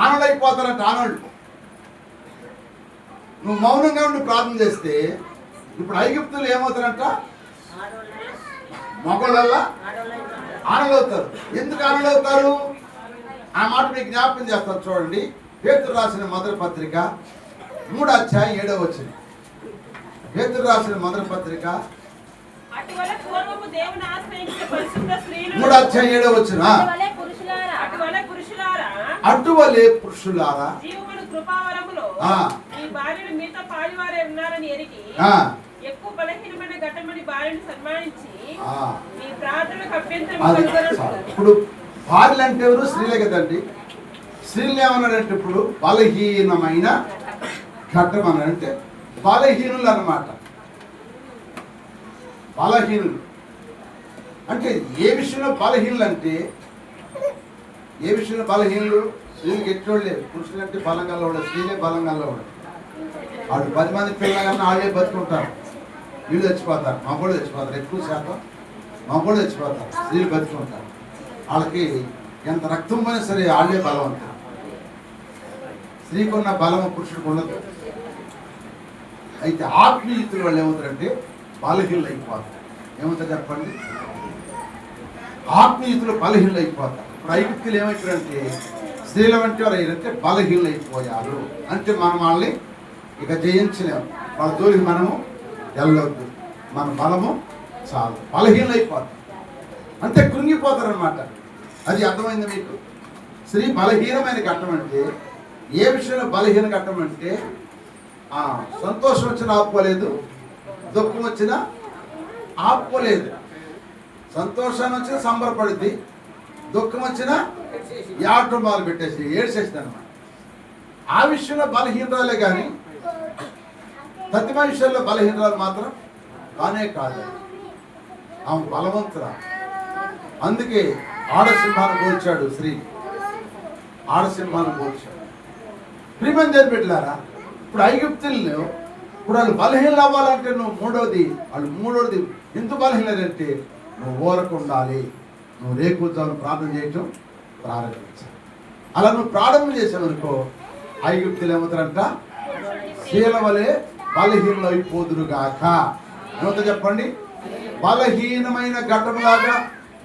A: ఆనోళ్ళు అయిపోతారంట. ఆనోళ్ళు. నువ్వు మౌనంగా ఉండి ప్రార్థన చేస్తే ఇప్పుడు ఐగుప్తులు ఏమవుతారంట? మగోళ్ళల్లా ఆనోళ్ళు అవుతారు. ఎందుకు ఆనోళ్ళు అవుతారు? ఆ మాట మీకు జ్ఞాపకం చేస్తారు చూడండి. పేతురు రాసిన మొదటి పత్రిక 3వ అధ్యాయం 7వ వచనం. పేతురు రాసిన మొదటి పత్రిక 3వ అధ్యాయం 7వ వచనం. అటువలే పురుషులారా
B: ఎక్కువ బలహీనమైన ఘటమని భార్యను సన్మానించి మీ ప్రార్థనలకు అభ్యంతరం.
A: ఇప్పుడు భార్యలు అంటే ఎవరు? స్త్రీలే కదండి. స్త్రీలు ఏమన్నాడంటే ఇప్పుడు బలహీనమైన ఘట్టం అన్నాడంటే బలహీనులు అన్నమాట. బలహీనులు అంటే ఏ విషయంలో బలహీనులు అంటే ఏ విషయంలో బలహీనులు? స్త్రీలకు ఎట్లోళ్ళే. పురుషులు అంటే బలంగా ఉండదు, స్త్రీలే బలంగా ఉండదు. వాడు 10 మంది పిల్లగానే వాళ్ళే బతుకుంటారు. వీళ్ళు చచ్చిపోతారు, మగోళ్ళు చచ్చిపోతారు. ఎక్కువ శాతం మగోళ్ళు చచ్చిపోతారు, స్త్రీలు బతుకుంటారు. వాళ్ళకి ఎంత రక్తం పోయినా సరే వాళ్ళే బలవంతులు. స్త్రీకి ఉన్న బలము పురుషుడికి ఉండదు. అయితే ఆత్మీయుతులు వాళ్ళు ఏమవుతారంటే బలహీనలు అయిపోతారు. ఏమవుతారు చెప్పండి? ఆత్మీయుతులు బలహీనైపోతారు. ఇప్పుడు ఐగుప్తులు ఏమైపోయారంటే స్త్రీల వంటి వారు ఏంటంటే బలహీనైపోయారు. అంటే మనం వాళ్ళని ఇక జయించలేము, వాళ్ళ జోలికి మనము వెళ్ళొద్దు, మన బలము చాలు, బలహీనైపోతారు అంటే కృంగిపోతారు అన్నమాట. అది అర్థమైంది మీకు? స్త్రీ బలహీనమైన ఘట్టం అంటే ఏ విషయంలో బలహీన ఘట్టం అంటే సంతోషం వచ్చినా ఆపుకోలేదు, దుఃఖం వచ్చినా ఆపుకోలేదు. సంతోషాన్ని వచ్చినా సంబరపడుద్ది, దుఃఖం వచ్చినా యాటం మొదలు పెట్టేసి ఏడ్చేసింది అనమాట. ఆ విషయంలో బలహీనరాలే కానీ ప్రతిమ విషయంలో బలహీనరాలు మాత్రం కానే కాదు. ఆమె బలవంతురా. అందుకే ఆడసింహాన్ని పోల్చాడు శ్రీ, ఆడసింహాన్ని పోల్చాడు. ప్రియమైన దేవుని బిడ్డలారా, ఇప్పుడు ఐగుప్తుల్లో ఇప్పుడు వాళ్ళు బలహీనలు అవ్వాలంటే నువ్వు మూడోది ఎందుకు బలహీనలంటే నువ్వు ఊరకు ఉండాలి, నువ్వు రేకూర్చాలని ప్రార్థన చేయటం ప్రారంభించాలి. అలా నువ్వు ప్రారంభం చేసావనుకో ఐగుప్తులు ఏమవుతారంట? శీల వలె బలహీనలు అయిపోదురుగాక. ఏమవుతా చెప్పండి? బలహీనమైన ఘటనలాగా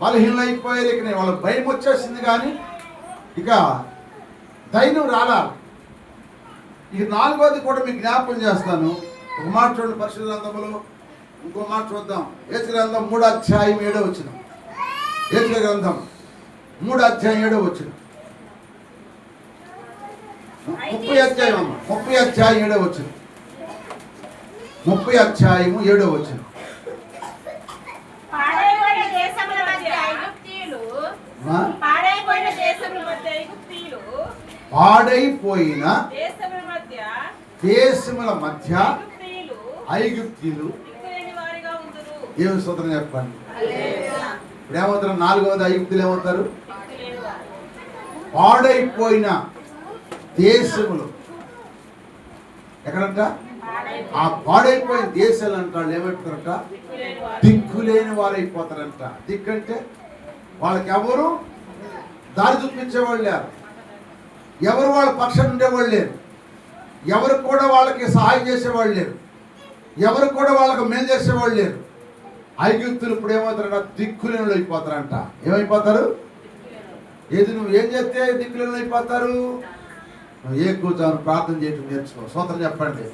A: బలహీనలు అయిపోయారు. ఇక వాళ్ళకి భయం వచ్చేసింది కానీ ఇక ధైర్యం రాలా. ఇక నాలుగోది కూడా మీకు జ్ఞాపకం చేస్తాను. ఒక మాట చూడండి పరిశుద్ధ గ్రంథంలో, ఇంకో మాట చూద్దాం. యేసు గ్రంథం 3వ అధ్యాయం 7వ వచనం. యేసు గ్రంథం 3వ అధ్యాయం 7వ వచనం. 30వ అధ్యాయం 30వ అధ్యాయం 7వ వచనం. 30వ అధ్యాయం 7వ వచనం. పాడైపోయిన దేశముల మధ్య ఐగుప్తీయులు ఏమి సూత్రం చెప్పండి. ఇప్పుడు ఏమవుతారు? నాలుగవది ఐగుప్తులు ఏమవుతారు? పాడైపోయిన దేశములు. ఎక్కడంట? ఆ పాడైపోయిన దేశాలు అంట వాళ్ళు ఏమైపోతారంట? దిక్కులేని వారు అయిపోతారంట. దిక్కంటే వాళ్ళకి ఎవరు దారి చూపించేవాళ్ళు లేరు, ఎవరు వాళ్ళ పక్షాన ఉండేవాళ్ళు లేరు, ఎవరు కూడా వాళ్ళకి సహాయం చేసేవాళ్ళు లేరు, ఎవరు కూడా వాళ్ళకి మేలు చేసేవాళ్ళు లేరు. ఐగుప్తులు ఇప్పుడు ఏమవుతారంట? దిక్కులేనులు అయిపోతారంట. ఏమైపోతారు? ఏది నువ్వు ఏం చేస్తే దిక్కులేనులు అయిపోతారు? నువ్వు ఏ కూర్చోని ప్రార్థన చేయటం నేర్చుకో. సూత్రం చెప్పండి.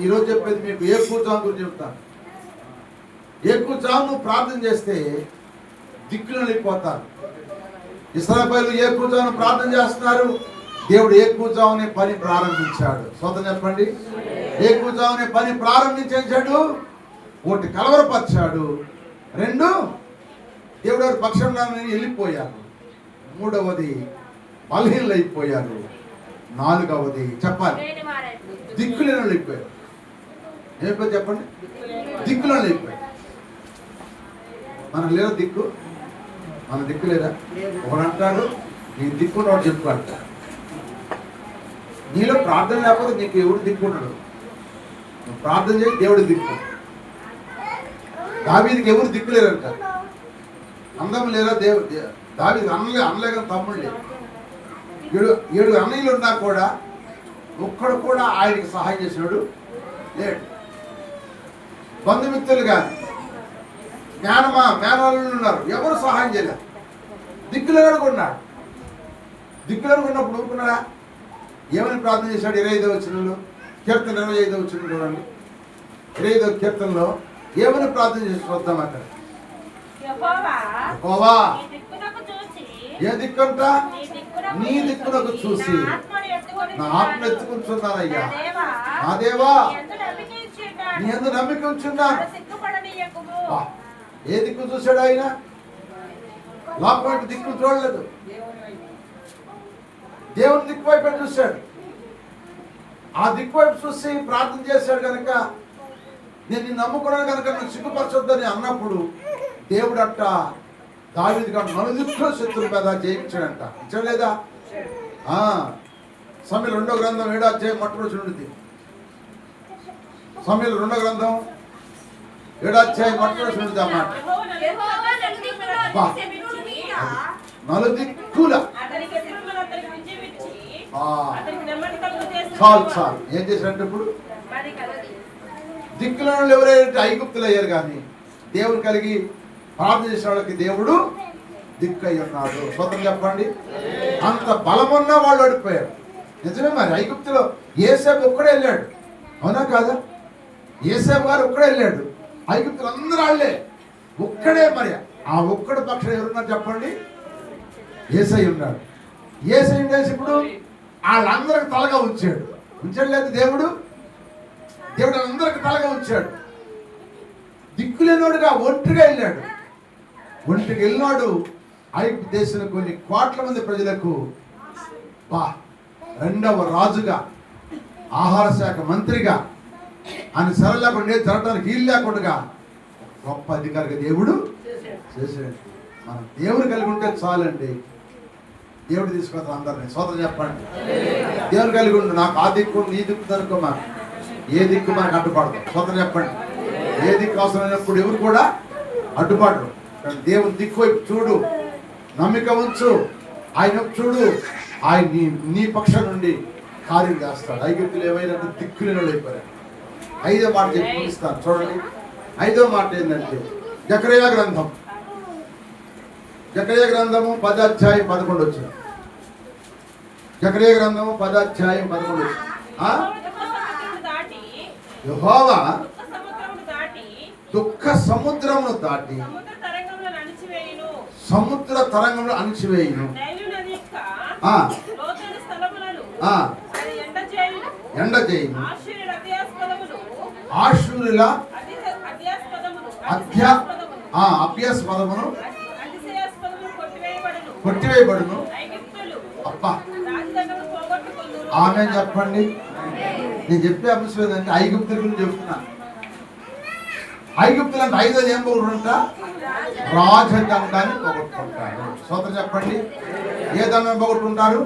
A: ఈరోజు చెప్పేది మీకు ఏ కూర్చోని గురించి చెప్తాను. ఏ కూర్చోని నువ్వు ప్రార్థన చేస్తే దిక్కులేనులు అయిపోతారు. ఇశ్రాయేలు ఏ కూర్చోని ప్రార్థన చేస్తున్నారు? దేవుడు ఏ కూర్చోని పని ప్రారంభించాడు. సూత్రం చెప్పండి. ఏ కూర్చోని పని ప్రారంభించాడు. ఒకటి కలవరపరిచాడు, రెండు దేవుడు పక్షంగా వెళ్ళిపోయారు, మూడవది బలహీనలు అయిపోయారు, నాలుగవది చెప్పాలి దిక్కులేని అయిపోయారు. ఏమైపోయి చెప్పండి? దిక్కులేని అయిపోయారు. మనకు లేదా దిక్కు? మన దిక్కు లేదా? ఒకడు అంటాడు నీ దిక్కు వాడు చెప్పు అంటాడు. నీలో ప్రార్థన లేకపోతే నీకు ఎవడు దిక్కుంటాడు? నువ్వు ప్రార్థన చేయి, దేవుడి దిక్కు. దావీదికి ఎవరు దిక్కులేరంట. అందం లేరా? దావీదికి అన్నలే కానీ తమ్ముడు లేదు. ఏడు అన్నయ్యలు ఉన్నా కూడా ఒక్కడు కూడా ఆయనకి సహాయం చేసినాడు లేడు. బంధుమిత్రులు కానీ మేనవాళ్ళు ఉన్నారు, ఎవరు సహాయం చేయలేదు. దిక్కులేనుకున్నాడు. దిక్కులేనుకున్నప్పుడు ఊరుకున్నాడా? ఏమని ప్రార్థన చేశాడు? 25వ వచనంలో, కీర్తన 25వ వచనం చూడండి. 25వ కీర్తనలో ఏమని ప్రార్థన చేసి చూద్దాం. అక్కడ యెహోవా ఏ దిక్కంట? నీ దిక్కునకు చూసి నా ఆత్మ ఎత్తుకుంటున్నానయ్యా. నా దేవా నీ యందు నమ్మిక ఉంచున్నాను. ఏ దిక్కు చూశాడు ఆయన? లోపల దిక్కు చూడలేదు, దేవుని దిక్కు వైపు చూశాడు. ఆ దిక్కు వైపు చూసి ప్రార్థన చేశాడు కనుక నేను నిన్ను నమ్ముకున్నాను కనుక నువ్వు సిగ్గుపరచొద్దని అన్నప్పుడు దేవుడు అట్ట దావీదు గారు నలుదిక్కుల శత్రువుల మీద జయించాడంట. ఇచ్చలేదా? సమయలు 2వ గ్రంథం 7వ అధ్యాయం మొట్టమొదటి నుండి. సమయలు 2వ గ్రంథం 7వ అధ్యాయం మొట్టమొదటి నుండి అన్నమాట. నలుదిక్కుల చాలు ఏం చేశారంటే ఇప్పుడు దిక్కుల ఎవరైతే ఐగుప్తులు అయ్యారు కానీ దేవుని కలిగి ప్రార్థన చేసే వాళ్ళకి దేవుడు దిక్కై ఉన్నాడు. స్తోత్రం చెప్పండి. అంత బలమున్న వాళ్ళు ఓడిపోయారు. నిజమే. మరి ఐగుప్తులో యోసేపు ఒక్కడే వెళ్ళాడు, అవునా కాదా? యోసేపు గారు ఒక్కడే వెళ్ళాడు, ఐగుప్తులు అందరూ వాళ్ళే, ఒక్కడే. మరి ఆ ఒక్కడి పక్షం ఎవరున్నారు చెప్పండి? యేసయ్య ఉన్నాడు. యేసయ్య చేసి ఇప్పుడు వాళ్ళందరికి తలగా ఉంచాడు. ఉంచాడు లేదు దేవుడు అందరికి తలగా ఉంచాడు. దిక్కులేనోడుగా ఒంటరిగా వెళ్ళాడు. ఒంటికి వెళ్ళినాడు ఐగుప్తు దేశంలో కొన్ని కోట్ల మంది ప్రజలకు రెండవ రాజుగా, ఆహార శాఖ మంత్రిగా, ఆయన సరళ లేకుండా జరగడానికి వీలు లేకుండా గొప్ప అధికారిగా దేవుడు చేశాడు. మనం దేవుడు కలిగి ఉంటే చాలండి. దేవుడు తీసుకొస్తాం అందరినీ. స్తోత్రం చెప్పండి. దేవుడు కలిగి ఉండు. నాకు ఆ దిక్కు నీ దిక్కు దొరుకు, మాకు ఏ దిక్కు మనకు అడ్డుపడతాం. స్తోత్రం చెప్పండి. ఏ దిక్కు అవసరమైనప్పుడు ఎవరు కూడా అడ్డుపడరు. దేవుని దిక్కు వైపు చూడు, నమ్మిక ఉంచు, ఆయన చూడు, ఆయన నీ పక్షం నుండి కార్యం చేస్తాడు. ఐగుప్తులు ఏమైనా దిక్కులేని అయిపోయారు. 5వ మాట చెప్పి ముగిస్తాను చూడండి. 5వ మాట ఏంటంటే జకరియా గ్రంథము 10వ అధ్యాయం 11 వచ్చింది. జకరియా గ్రంథము 10వ అధ్యాయం 11 వచ్చింది. యెహోవా దుఃఖ సముద్రమును దాటి సముద్ర తరంగంలో అణిచివేయును, ఎండ చేయును, ఆశూరుల అభ్యాసపదమును కొట్టివేయబడును. అప్ప ఆమె చెప్పండి. నేను చెప్పే అంశం ఏంటంటే ఐగుప్తుల గురించి చెప్తున్నాను. ఐగుప్తులు అంటే 5వ ఏం పోగొట్టుకుంట? రాజదండాన్ని పోగొట్టుకుంటారు. స్తోత్రం చెప్పండి. ఏ దండాన్ని పోగొట్టుకుంటారు?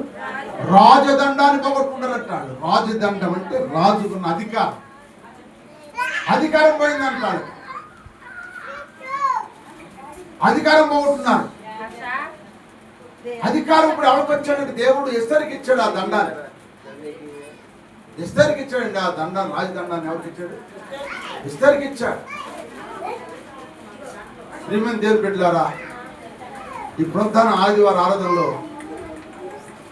A: రాజదండాన్ని పోగొట్టుకుంటారు అంటాడు. రాజదండం అంటే రాజుకున్న అధికారం పోయిందంటాడు. అధికారం పోగొట్టున్నారు. అధికారం ఇప్పుడు ఎవరికి వచ్చాడు? దేవుడు ఎస్తేరుకి ఇచ్చాడు ఆ దండాన్ని. ఎస్తేరుకి ఇచ్చాడండి ఆ దండాన్ని. రాజదండాన్ని ఎవరికి ఇచ్చాడు? ఎస్తేరుకి ఇచ్చాడు. శ్రీమంతి దేవుని బిడ్డలారా, ఈ ప్రధాన ఆదివారం ఆరాధనలో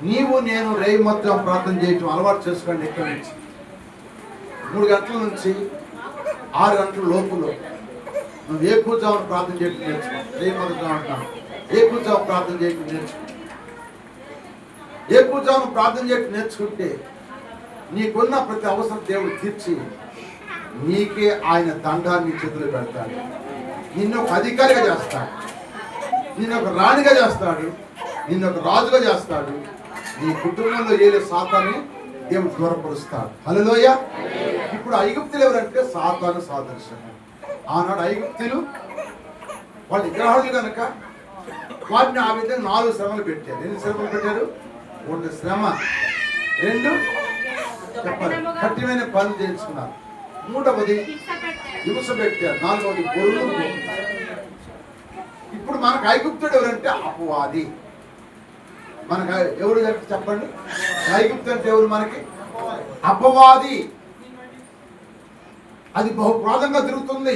A: నీవు నేను రేయి మొత్తం ప్రార్థన చేయటం అలవాటు చేసుకోండి. ఇక్కడి నుంచి 3 గంటల నుంచి 6 గంటల లోపులో నువ్వు ఏ కూర్చోవని ప్రార్థన చేయటం నేర్చుకో. రేయి మొదటి అంటున్నాను, ఏ కూర్చోవని ప్రార్థన చేయటం నేర్చుకో. ఏ కూర్చోవని ప్రార్థన చేయటం నేర్చుకుంటే నీకున్న ప్రతి అవసరం దేవుడు తీర్చి నీకే ఆయన దండాన్ని చేతులు పెడతాడు. నిన్ను ఒక అధికారిగా చేస్తాడు, నిన్ను ఒక రాణిగా చేస్తాడు, నిన్ను ఒక రాజుగా చేస్తాడు. నీ కుటుంబంలో ఏలే సాతాన్ని దేవుడు దూరపరుస్తాడు. హల్లెలూయా. ఇప్పుడు ఐగుప్తులు ఎవరంటే సాతాను సాదృశ్యం. ఆనాడు ఐగుప్తులు వాళ్ళ విగ్రహాలు కనుక వాటిని ఆ విధంగా 4 శ్రమలు పెట్టారు. ఎన్ని శ్రమలు పెట్టారు? 1 శ్రమ, 2 చెప్పాలి కఠినమైన పనులు చేయించుకున్నారు, 3వది హింస పెట్టారు, 4వది పొరులు. ఇప్పుడు మనకు ఐగుప్తుడు ఎవరంటే అపవాది. మనకు ఎవరు చెప్పండి? ఐగుప్తు అంటే ఎవరు మనకి? అపవాది. అది బహుప్రాదంగా తిరుగుతుంది.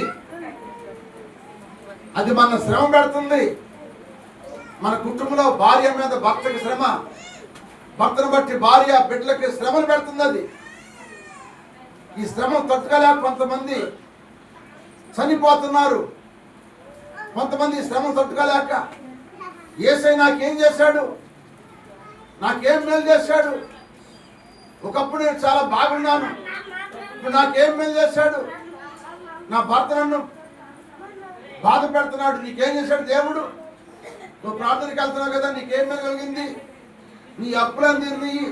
A: అది మన శ్రమ పెడుతుంది. మన కుటుంబంలో భార్య మీద భర్తకి శ్రమ, భర్తను బట్టి భార్య బిడ్డలకి శ్రమలు పెడుతుంది. అది ఈ శ్రమ తట్టుకోలేక కొంతమంది చనిపోతున్నారు. కొంతమంది శ్రమ తట్టుకోలేక యేసయ్య నాకేం చేశాడు, నాకేం మేలు చేశాడు, ఒకప్పుడు నేను చాలా బాగున్నాను, ఇప్పుడు నాకేం మేలు చేశాడు, నా భర్త నన్ను బాధ పెడుతున్నాడు, నీకేం చేశాడు దేవుడు, నువ్వు ప్రార్థనకి వెళ్తున్నావు కదా, నీకేం మేలు కలిగింది, నీ అప్పులను తీరినాయి,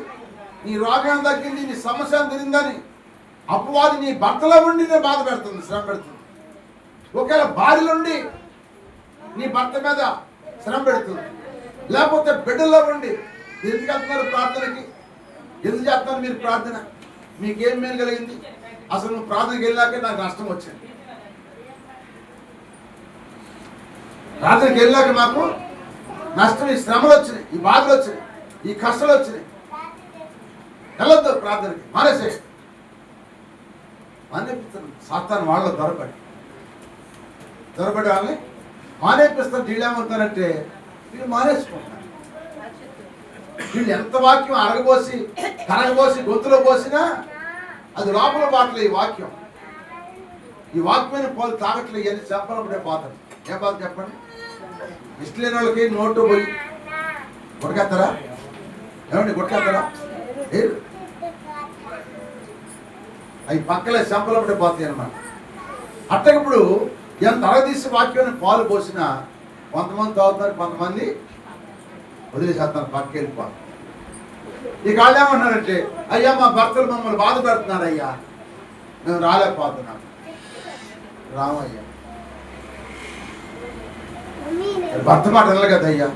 A: నీ రోగం తగ్గింది, నీ సమస్య తీరిందని అపవాది నీ భర్తలో ఉండి నేను బాధ పెడుతుంది, శ్రమ పెడుతుంది. ఒకవేళ భార్యలో ఉండి నీ భర్త మీద శ్రమ పెడుతుంది, లేకపోతే బిడ్డల్లో ఉండి ఎందుకు వెళ్తున్నారు ప్రార్థనకి, ఎందుకు చేస్తున్నారు మీరు ప్రార్థన, మీకేం మేలు కలిగింది, అసలు నువ్వు ప్రార్థనకి వెళ్ళాకే నాకు నష్టం వచ్చింది, ప్రార్థనకి వెళ్ళాక మాకు నష్టం, ఈ శ్రమలు వచ్చినాయి, ఈ బాధలు వచ్చినాయి, ఈ కష్టాలు వచ్చినాయి, వెళ్ళొద్దు ప్రార్థనకి, మానేసే అని సాతాను వాళ్ళలో దొరబడి వాళ్ళని మానేపిస్తారు. వీళ్ళు ఏమవుతారంటే వీళ్ళు మానేసుకుంటారు. వీళ్ళు ఎంత వాక్యం అరగబోసి కరగబోసి గొంతులో పోసినా అది లోపల బాటలు. ఈ వాక్యమైన పాలు తాగట్లేదు అని చెప్పనప్పుడే పోతారు. ఏం బాధ చెప్పండి. ఇష్టం లేని వాళ్ళకి నోటు పోయి కొట్టుకెత్తారా? ఏమండి కొట్టుకెత్తారా? అవి పక్కలే చెంపలప్పుడే పోతాయి అన్నమాట. అట్టప్పుడు ఎంత అరగదీసి వాక్యాన్ని పాలు పోసినా కొంతమంది తాగుతున్నారు, కొంతమంది వదిలేసేస్తున్నారు, పక్క వెళ్ళిపోతారు. ఈ వాళ్ళు ఏమన్నారంటే, అయ్యా మా భర్తలు మమ్మల్ని బాధ పెడుతున్నారు అయ్యా, మేము రాలేకపోతున్నాం. రామయ్యా భర్త మాట వినలే కదా అయ్యా.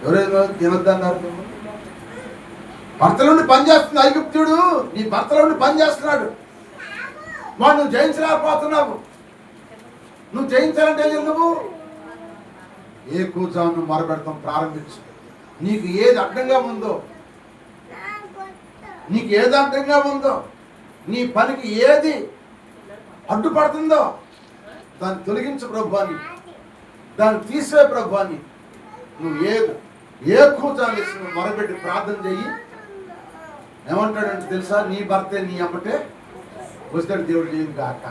A: ఎవరైనా తినొద్దన్నారు. భర్తల నుండి పని చేస్తుంది ఐగుప్తుడు. నీ భర్తల నుండి పని చేస్తున్నాడు. వాడు నువ్వు జయించలేకపోతున్నావు. నువ్వు జయించాలంటే నువ్వు ఏ కూర్చోను మొరపెడతాం ప్రారంభించు. నీకు ఏది అడ్డంగా ఉందో, నీ పనికి ఏది అడ్డుపడుతుందో దాన్ని తొలగించు ప్రభువాన్ని, దాన్ని తీసే ప్రభువాన్ని. నువ్వు ఏ కూర్చోని మొరపెట్టి ప్రార్థన చెయ్యి. ఏమంటాడంటే తెలుసా, నీ భర్తే నీ అమ్మటే వస్తాడు దేవుడు చేయను కాక.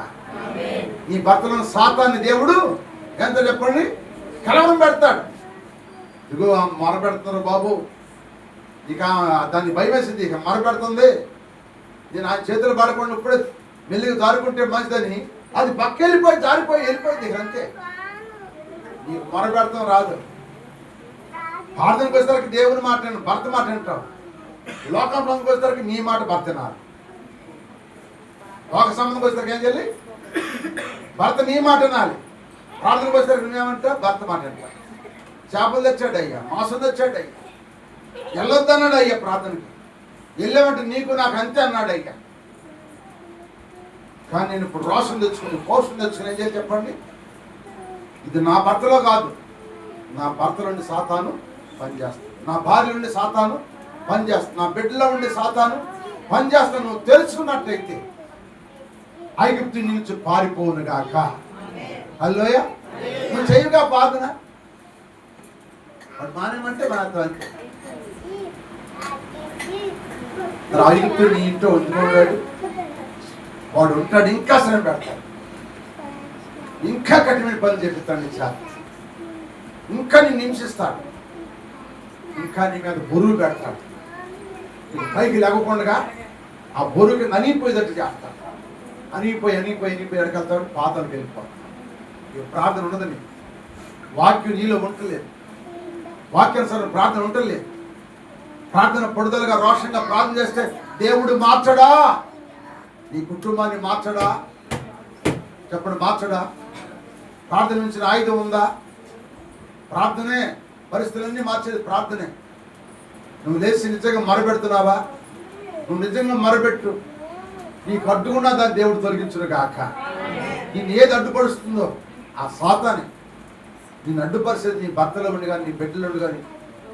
A: నీ భర్తలను సాతాన్ని దేవుడు ఎంత చెప్పండి కలవరం పెడతాడు. ఇదిగో మొరపెడుతున్నారు బాబు, ఇక దాన్ని భయం వేసింది, ఇక మొరపెడుతుంది, నేను ఆయన చేతులు పడకుండా ఇప్పుడే మెల్లిగా జారుకుంటే మంచిదని అది పక్కెళ్ళిపోయి వెళ్ళిపోయింది. ఇక అంతే. నీకు మొరపెడతాం రాదు. ప్రార్థనకు వచ్చేసరికి దేవుని మాట భర్త మాట వింటావు. లోకం పనికి వచ్చేసరికి నీ మాట భర్త నాడు. లోక సంబంధంకి వచ్చేసరికి ఏం చేయాలి? భర్త నీ మాట వినాలి. ప్రార్థనకు వచ్చేసరికి నువ్వేమంటావు? భర్త మాట వింటావు. చేపలు తెచ్చాడు అయ్యా, మాసం తెచ్చాడు అయ్యా, వెళ్ళొద్దు అన్నాడు అయ్యా. ప్రార్థనకి వెళ్ళామంటే నీకు నాకు అంతే అన్నాడు అయ్యా. కానీ నేను ఇప్పుడు రోషం తెచ్చుకుని ఏం చేయాలి చెప్పండి? ఇది నా భర్తలో కాదు, నా భర్తలో ఉండి సాతాను పనిచేస్తాను, నా భార్య నుండి సాతాను పనిచేస్తాను, నా బిడ్డలో ఉండి సాతాను పనిచేస్తాను. నువ్వు తెలుసుకున్నట్టయితే ఐగుప్తు నుంచి పారిపోవును గాక. హల్లెలూయ. నువ్వు చెయ్యగా బాధన వాడు మానేమంటే మనతో అంతే. ఐగుప్తుడు నీ ఇంట్లో ఉంటున్నాడు, వాడు ఉంటాడు, ఇంకా శ్రమ పెడతాడు, ఇంకా కఠినమైన పనులు చేపిస్తాడు, నీ చేత ఇంకా నేను హింసిస్తాడు, ఇంకా నీ మీద బరువు పెడతాడు. పైకి లేకుండా ఆ బరువుకి అనిగిపోయేటట్టు చేస్తాడు. అనిగిపోయి ఎడకెళ్తాడు, పాతలకు వెళ్ళిపోతాడు. ఇక ప్రార్థన ఉండదని, వాక్యం నీలో ఉండలేదు, వాక్యానుసారం ప్రార్థన ఉండలేదు. ప్రార్థన పడుదలగా రోషంగా ప్రార్థన చేస్తే దేవుడు మార్చడా? నీ కుటుంబాన్ని మార్చడా? చెప్పండి, మార్చడా? ప్రార్థన నుంచి ఆయుధం ఉందా? ప్రార్థనే పరిస్థితులన్నీ మార్చేది ప్రార్థనే. నువ్వు లేచి నిజంగా మొరపెడుతున్నావా? నువ్వు నిజంగా మొరపెట్టు. నీకు అడ్డుకున్నా దాన్ని దేవుడు తొలగించును గాక. నేను ఏది అడ్డుపరుస్తుందో ఆ సాతానే నేను అడ్డుపరిచేది. నీ భర్తలో ఉండి కానీ నీ బిడ్డలో ఉండి కానీ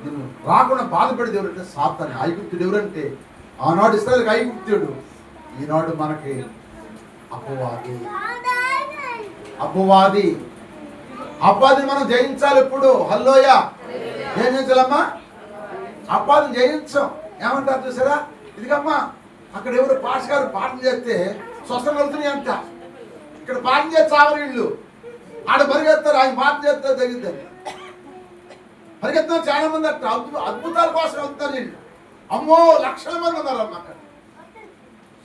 A: నేను రాకుండా బాధపడేది ఎవరంటే సాతానే. ఐగుప్తుడు ఎవరంటే ఆనాడు ఇశ్రాయేలుకి ఐగుప్తుడు, ఈనాడు మనకి అపవాదిని మనం జయించాలి. ఇప్పుడు హల్లెలూయ. ఏం జయించాలమ్మా? అపవాదిని జయించాం. ఏమంటారు చూసారా? ఇదిగమ్మా అక్కడ ఎవరు పాస్ గారు పాఠం చేస్తే స్వస్థం వెళ్తున్నాయి అంట. ఇక్కడ పాఠం చేస్తే చావరు వీళ్ళు, ఆడ పరిగెత్తారు, ఆయన పాఠం చేస్తే తగ్గిద్దారు. పరిగెత్తారు చాలా మంది అట్ట అద్భుతాల కోసం వెళ్తారు వీళ్ళు. అమ్మో లక్షల మంది ఉన్నారమ్మా అక్కడ.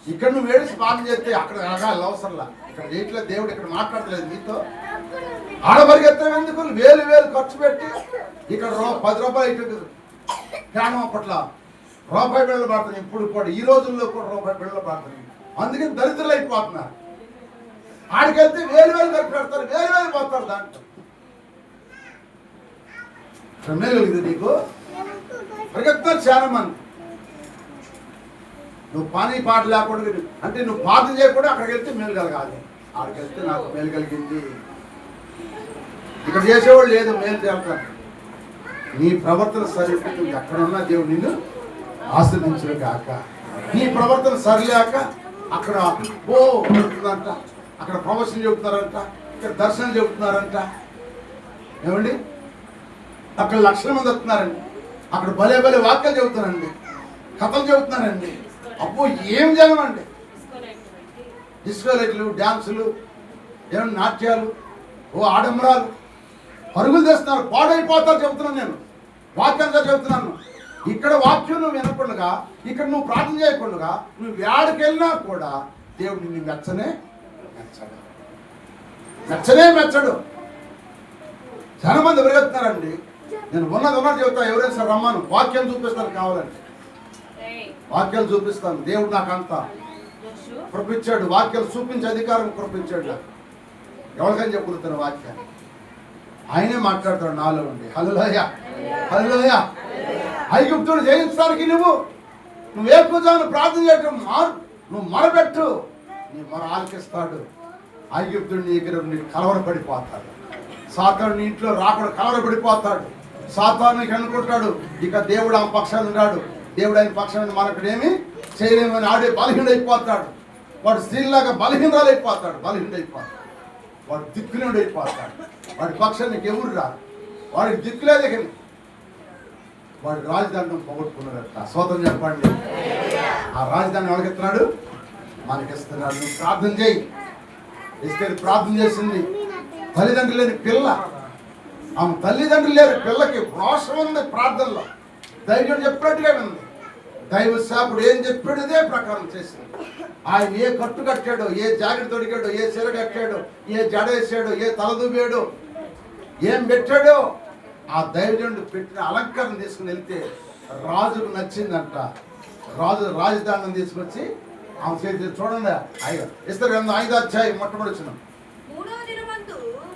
A: ఇక్కడ నువ్వు వేడిసి పాఠం చేస్తే అక్కడ అడగాలి అవసరంలా. ఇక్కడ చేయట్లేదు దేవుడు, ఇక్కడ మాట్లాడలేదు నీతో. ఆడ పరిగెత్తాం ఎందుకు? వేలు ఖర్చు పెట్టి ఇక్కడ 10 రూపాయలు ఇటు జ్ఞానం అప్పట్ల రూపాయి బిళ్ళలు పడుతున్నాయి. ఇప్పుడు కూడా ఈ రోజుల్లో కూడా రూపాయి బిళ్ళలు పడుతున్నాయి. అందుకని దరిద్రులు అయిపోతున్నారు. ఆడికెళ్తే వేలు ఖర్చు పెడతారు, వేలు పోతారు. దాంట్లో మేలు కలిగింది నీకు. పరిగెత్తారు చాలా మంది. నువ్వు పని పాట లేకుండా అంటే నువ్వు ప్రార్థన చేయకుండా అక్కడికి వెళ్తే మేలు కలగాలి. అక్కడికి వెళ్తే నాకు మేలు కలిగింది. ఇక్కడ చేసేవాళ్ళు లేదు మేలు చేస్తాను. నీ ప్రవర్తన సరిగ్గా నువ్వు ఎక్కడున్నా దేవుడు నిన్ను ఆశ్రదించడు కాక. నీ ప్రవర్తన సరిలేక అక్కడ ఓ అంట, అక్కడ ప్రమోషన్ చెబుతారంట, ఇక్కడ దర్శనం చెబుతున్నారంట. ఏమండి, అక్కడ లక్షల మంది వస్తున్నారండి. అక్కడ భలే భలే వాక్యాలు చెబుతున్నారండి, కథలు చెబుతున్నారండి. అబ్బో ఏం జనం అండి. డిస్కో లైట్లు, డ్యాన్సులు, ఏమన్నా నాట్యాలు, ఓ ఆడంబరాలు, పరుగులు తెస్తున్నారు, పాడైపోతారు. చెబుతున్నాను నేను, వాక్యంగా చెబుతున్నాను. ఇక్కడ వాక్యం నువ్వు వినకుండా, ఇక్కడ నువ్వు ప్రార్థన చేయకుండా నువ్వు వేడకెళ్ళినా కూడా దేవుడు నిన్ను మెచ్చనే మెచ్చడు. చాలా మంది పరిగెత్తున్నారండి. నేను ఉన్నది చెబుతా, ఎవరైనా సరే రమ్మను, వాక్యం చూపిస్తాను, కావాలండి వాక్యాలు చూపిస్తాను. దేవుడు నాకు అంతా కృపించాడు, వాక్యాలు చూపించే అధికారం కృపించాడు నాకు. ఎవరికని చెప్పుకుంటున్న వాక్యాన్ని ఆయనే మాట్లాడతాడు నాలో ఉండి. హల్లెలూయా, హల్లెలూయా. ఐగుప్తుడు జయించడానికి నువ్వు ఏకూజాను ప్రార్థన చేయటం నువ్వు మొరపెట్టు, నీ మొర ఆలకిస్తాడు. ఐగుప్తుడు నీ దగ్గర కలవరపడిపోతాడు. సాతాను నీ ఇంట్లో రాకుండా కలవరపడిపోతాడు. సాతాను నీకు అనుకుంటాడు, ఇక దేవుడు ఆ పక్షాన్ని ఉన్నాడు, దేవుడు ఆయన పక్షాన్ని మనకుడేమి చేయలేమని ఆడే బలహీనుడైపోతాడు. వాడు స్త్రీలాగా బలహీనుడైపోతాడు. వాడు దిక్కునుడైపోతాడు. వాడి పక్షాన్ని నీకు ఎవరు రాదు, వాడికి దిక్కులేదే. కానీ వాడి రాజధాని పోగొట్టుకున్నాడట. స్తోత్రం చెప్పండి. ఆ రాజధాని ఎవరికిస్తున్నాడు? మనకిస్తున్నాడు. నువ్వు ప్రార్థన చేయి. ఎస్తేరు ప్రార్థన చేసింది. తల్లిదండ్రులు లేని పిల్ల, ఆమె తల్లిదండ్రులు లేని పిల్లకి రోషం ఉంది ప్రార్థనలో. ధైర్యం చెప్పినట్టుగా ఉంది. దైవ సేవకుడు ఏం చెప్పాడు ఇదే ప్రకారం చేసింది. ఆయన ఏ కట్టు కట్టాడో, ఏ జాకెట్ తొడిగాడో, ఏ చీర కట్టాడో, ఏ జడ వేసాడో, ఏ తల దువ్వాడో, ఏం పెట్టాడో ఆ దైవజనుడు పెట్టిన అలంకరణ తీసుకుని వెళ్తే రాజుకు నచ్చిందంట. రాజధానిని తీసుకొచ్చి ఆమె చేతి చూడండి. ఎస్తేరు గ్రంథం 5వ అధ్యాయం మొట్టమొదటి వచనం.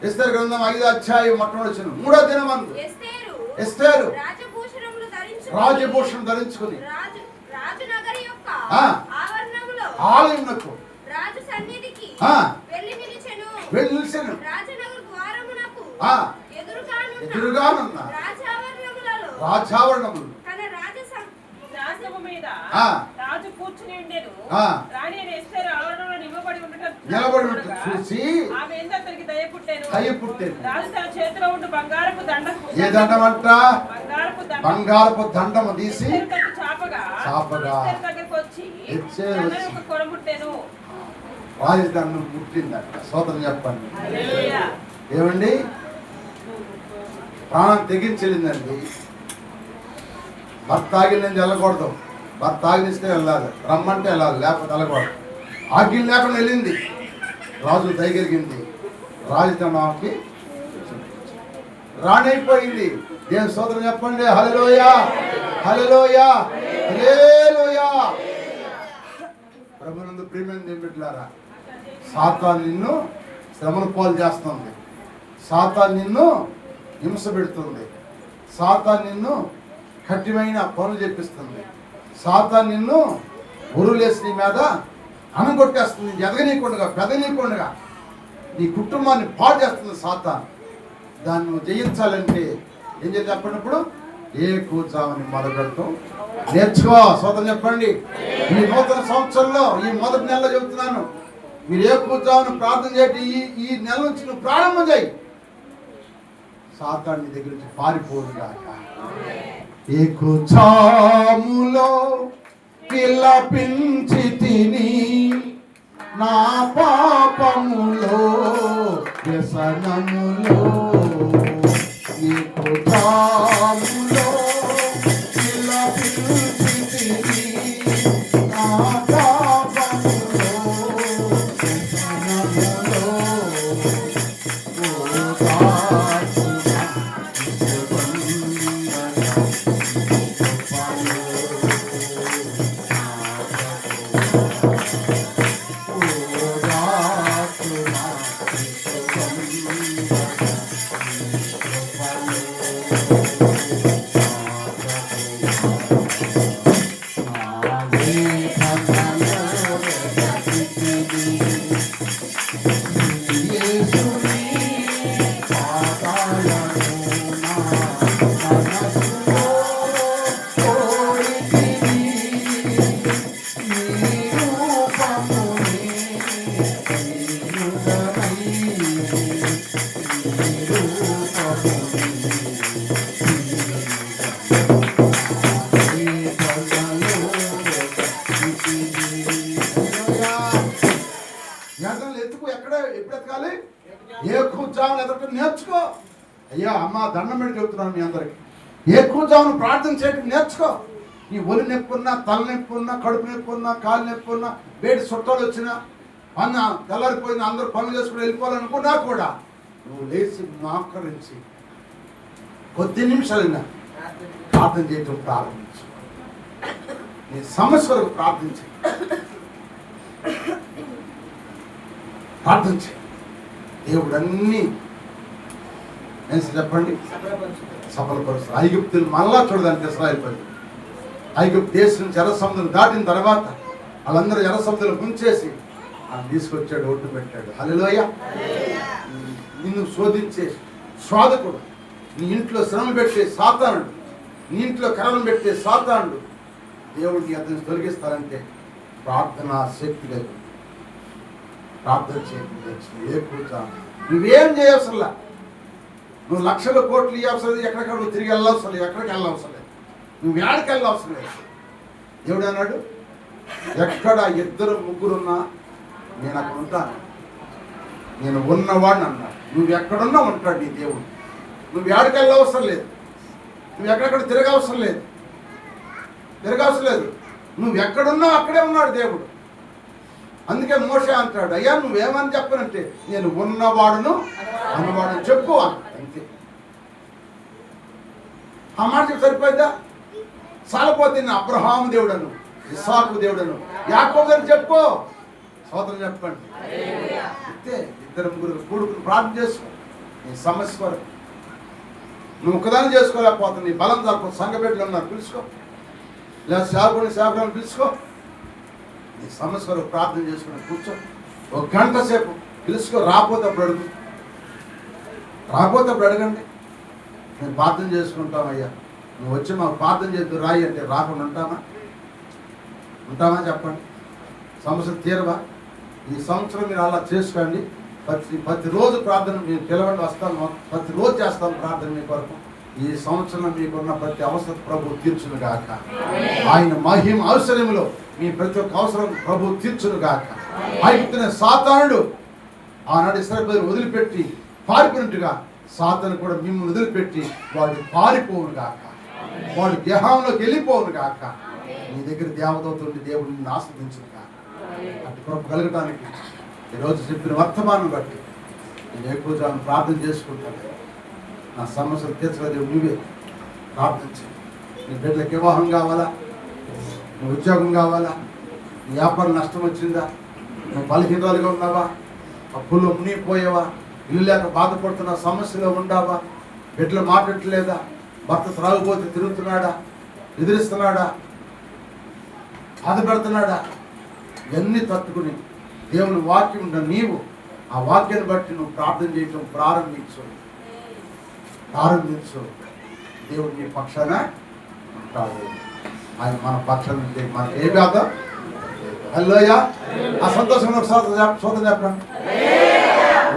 A: ఎస్తేరు గ్రంథం 5వ అధ్యాయం మొట్టమొదటి వచనం. 3వ దినమందు ఎస్తేరు రాజభూషణం ధరించుకుని ఆలయమునకు వెళ్ళి నిలిచెను. ఎదురుగానున్న రాజావరణములు నిలబడి చూసి దయ పుట్టేను. ఏ దండమంట? బంగారపు దండము తీసి చాపగా రాజదండం పుట్టిందట. స్తోత్రం చెప్పండి. ఏమండి, ప్రాణం తెగించెళ్ళిందండి. భర్త ఆగిలింది వెళ్ళకూడదు, భర్త ఆగిలిస్తే వెళ్ళాలి, రమ్మంటే వెళ్ళాలి, లేకపోతే వెళ్ళకూడదు. ఆజ్ఞ లేకుండా వెళ్ళింది. రాజు దయగలిగింది. రాజధానికి రాణైపోయింది. దేవుని స్తోత్రం చెప్పండి. హల్లెలూయా, హల్లెలూయా, హల్లెలూయా. ప్రభునందు ప్రియమైన దేవుని బిడ్డలారా, సాతాను నిన్ను శ్రమను పాలు చేస్తుంది. సాతాను నిన్ను హింస పెడుతుంది. సాతాను నిన్ను కఠినమైన పనులు చేపిస్తుంది. సాతాను నిన్ను ఉరులేసి నీ మీద అనగొట్టేస్తుంది. ఎదగనీయకుండా, పెదనీయకుండా నీ కుటుంబాన్ని పాడు చేస్తుంది సాతాను. దాన్ని నువ్వు జయించాలంటే ఏం చేసి చెప్పినప్పుడు ఏ కూర్చామని మొదలుపెడతాం నేర్చుకో. స్తోత్రం చెప్పండి. ఈ నూతన సంవత్సరంలో ఈ మొదటి నెలలో చెబుతున్నాను, మీరు ఏ కూర్చామని ప్రార్థన చేయండి. ఈ నెల నుంచి నువ్వు ప్రారంభం చేయి. సాతాను నీ దగ్గర నుంచి పారిపోదు కాక. ఏ కూర్చాములో పిల్లపించి తిని నా పాపములో వ్యసనములో నీకు తాములో పిల్లపించి తిని నా పాపములో వ్యసనములో ఎప్పుడు ఎతకాలి? ఎక్కువజామున ఎదగటం నేర్చుకో. అయ్యా అమ్మ దండం పెట్టి చెబుతున్నాను మీ అందరికి, ఎక్కువజామున ప్రార్థన చేయడం నేర్చుకో. నీ ఒలి నొప్పి ఉన్నా, తల నొప్పి ఉన్నా, కడుపు నొప్పి ఉన్నా, కాలు నొప్పి ఉన్నా, వేడి చుట్టాలు వచ్చినా, అన్న తెల్లారిపోయిన అందరూ పనులు చేసుకుని వెళ్ళిపోవాలనుకున్నా కూడా నువ్వు లేచి మోకరించి కొద్ది నిమిషాలైనా ప్రార్థన చేయటం ప్రారంభించు. నీ సమస్యలకు ప్రార్థించి దేవుడు అన్ని చెప్పండి సఫలపరుస్తారు. ఐగుప్తులు మళ్ళా చూడడానికి ఇశ్రాయేలు ప్రజలు ఐగుప్తు దేశం నుంచి ఎర్ర సముద్రం దాటిన తర్వాత వాళ్ళందరూ ఎర్ర సముద్రం ముంచేసి ఆయన తీసుకొచ్చాడు, ఒడ్డు పెట్టాడు. హల్లెలూయా. నిన్ను శోధించే శోధకుడు, నీ ఇంట్లో శ్రమ పెట్టే సాతానుడు, నీ ఇంట్లో కరణం పెట్టే సాతానుడు దేవుడిని అతను తొలగిస్తారంటే ప్రార్థనా శక్తి లేదు. ప్రార్థన చేయకుండా నువ్వేం చేయవసరంలా. నువ్వు లక్షల కోట్లు ఇవ్వవసరం లేదు, ఎక్కడికక్కడ తిరిగి వెళ్ళవసరం లేదు, ఎక్కడికి వెళ్ళవసరం లేదు, నువ్వు ఏడికి వెళ్ళవసరం లేదు. దేవుడు అన్నాడు, ఎక్కడ ఇద్దరు ముగ్గురున్నా నేను అక్కడ ఉంటాను, నేను ఉన్నవాడిని అన్నాడు. నువ్వు ఎక్కడున్నా ఉంటాడు నీ దేవుడు. నువ్వు ఏడికి వెళ్ళవసరం లేదు, నువ్వు ఎక్కడెక్కడ తిరగవసరం లేదు, నువ్వు ఎక్కడున్నా అక్కడే ఉన్నాడు దేవుడు. అందుకే మోషే అంటాడు, అయ్యా నువ్వేమని చెప్పనంటే నేను ఉన్నవాడును అన్నవాడును చెప్పు అంతే. ఆ మాట సరిపోయిందా? చాలపోతే నేను అబ్రహాము దేవుడను, ఇస్సాకు దేవుడను, యాకోబు అని చెప్పు. సోదరులు చెప్పండి. అంతే. ఇద్దరు ముగ్గురు కూడుకుని ప్రార్థన చేసుకో. నీ సమస్య కొరకు నువ్వు ఒకదాన్ని చేసుకోలేకపోతుంది, నీ బలం తక్కువ, సంఘ బిడ్డలు ఉన్నారు పిలుచుకో, లేదా సేవకులను పిలుచుకో. నీ సమస్య కొరకు ప్రార్థన చేసుకుని కూర్చో. ఒక గంట సేపు పిలుచుకో. రాకపోతే అప్పుడు అడగండి. నేను ప్రార్థన చేసుకుంటామయ్యా, నువ్వు వచ్చి మాకు ప్రార్థన చేద్దు రాయి అంటే రాకుండా ఉంటామా చెప్పండి? సమస్యలు తీరవా? ఈ సంవత్సరం మీరు అలా చేసుకోండి. ప్రతిరోజు ప్రార్థన మీరు పిలవండి, వస్తాను, ప్రతిరోజు చేస్తాను ప్రార్థన మీ కొరకు. ఈ సంవత్సరం మీకున్న ప్రతి అవసరం ప్రభు తీర్చును గాక. ఆయన మహిమ అవసరంలో మీ ప్రతి ఒక్క అవసరం ప్రభు తీర్చును గాక. ఐగుప్తునే సాతానుడు ఆనాడు ఇశ్రాయేలు వదిలిపెట్టి పారిపోయినట్టుగా సాతాను కూడా మిమ్మల్ని వదిలిపెట్టి వాడు పారిపోవును గాక, వాడు దేహంలోకి వెళ్ళిపోవును గాక. నీ దగ్గర దేవదూతలు దేవుడిని ఆస్వాదించును గాక. అటు కృప కలగటానికి ఈరోజు చెప్పిన వర్తమానం బట్టి నేను ఎక్కువ ప్రార్థన చేసుకుంటాను. నా సమస్యలు తీర్చలేదు నువ్వే ప్రార్థించు. నీ బిడ్డలకు వివాహం కావాలా, నీ ఉద్యోగం కావాలా, నీ వ్యాపారం నష్టం వచ్చిందా, నువ్వు బలహీనరాలుగా ఉన్నావా, అప్పుల్లో మునిగిపోయావా, ఇల్లు లేక బాధపడుతున్నా, సమస్యలో ఉండావా, బిడ్డలు మాట్లాడలేదా, భర్త త్రాగుపోతే తిరుగుతున్నాడా, ఎదిరిస్తున్నాడా, బాధ పెడుతున్నాడా, ఇవన్నీ తట్టుకుని దేవుని వాక్యం ఉన్న నీవు ఆ వాక్యాన్ని బట్టి నువ్వు ప్రార్థన చేయటం ప్రారంభించు. దేవుడు నీ పక్షాన ఉంటాడు. ఆయన మన పక్షాన ఉంటే మనకి ఏ బాధ. హల్లెలూయా. ఆ సంతోషంలో సోదరు చెప్పండి,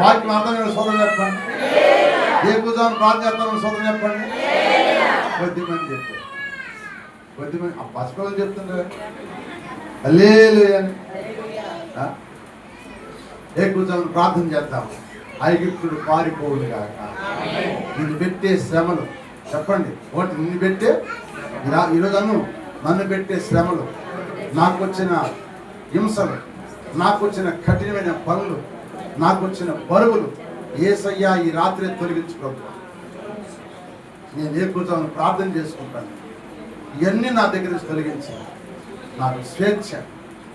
A: వాక్యం అర్థమైన సోదరు చెప్పండి, ఏ పూజను ప్రార్థన చేస్తామని సోదరు చెప్పండి. కొద్దిమంది చెప్పారు, కొద్దిమంది ఆ పసిపిల్లలు చెప్తుండే హల్లెలూయా అని. ఏ పూజను ప్రార్థన చేద్దాము. ఐగుప్తుడు పారిపోవును గాక. నిన్ను పెట్టే శ్రమలు చెప్పండి, ఒకటి నిన్ను పెట్టే ఈరోజు నన్ను పెట్టే శ్రమలు, నాకు వచ్చిన హింసలు, నాకు వచ్చిన కఠినమైన పనులు, నాకు వచ్చిన బరువులు యేసయ్యా ఈ రాత్రి తొలగించు ప్రభు. నేను ఏ కూర్చొని ప్రార్థన చేసుకుంటాను. ఇవన్నీ నా దగ్గర నుంచి తొలగించి నాకు స్వేచ్ఛ,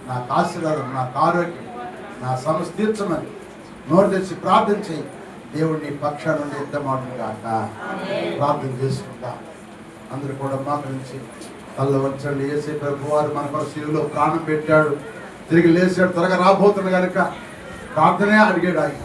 A: నాకు ఆశీర్వాదం, నాకు ఆరోగ్యం, నా సమస్య తీర్చమని నోరు తెచ్చి ప్రార్థన చేయి. దేవుడిని పక్షాన నుండి యుద్ధమాడును కాక. ప్రార్థన చేసుకుంటా అందరూ కూడా మోకరించి తల్ల వచ్చండి. యేసయ్య ప్రభు వారు మన పరిస్థితిలో ప్రాణం పెట్టాడు, తిరిగి లేచాడు, త్వరగా రాబోతున్నాడు కనుక ప్రార్థనే అడిగాడు ఆయన.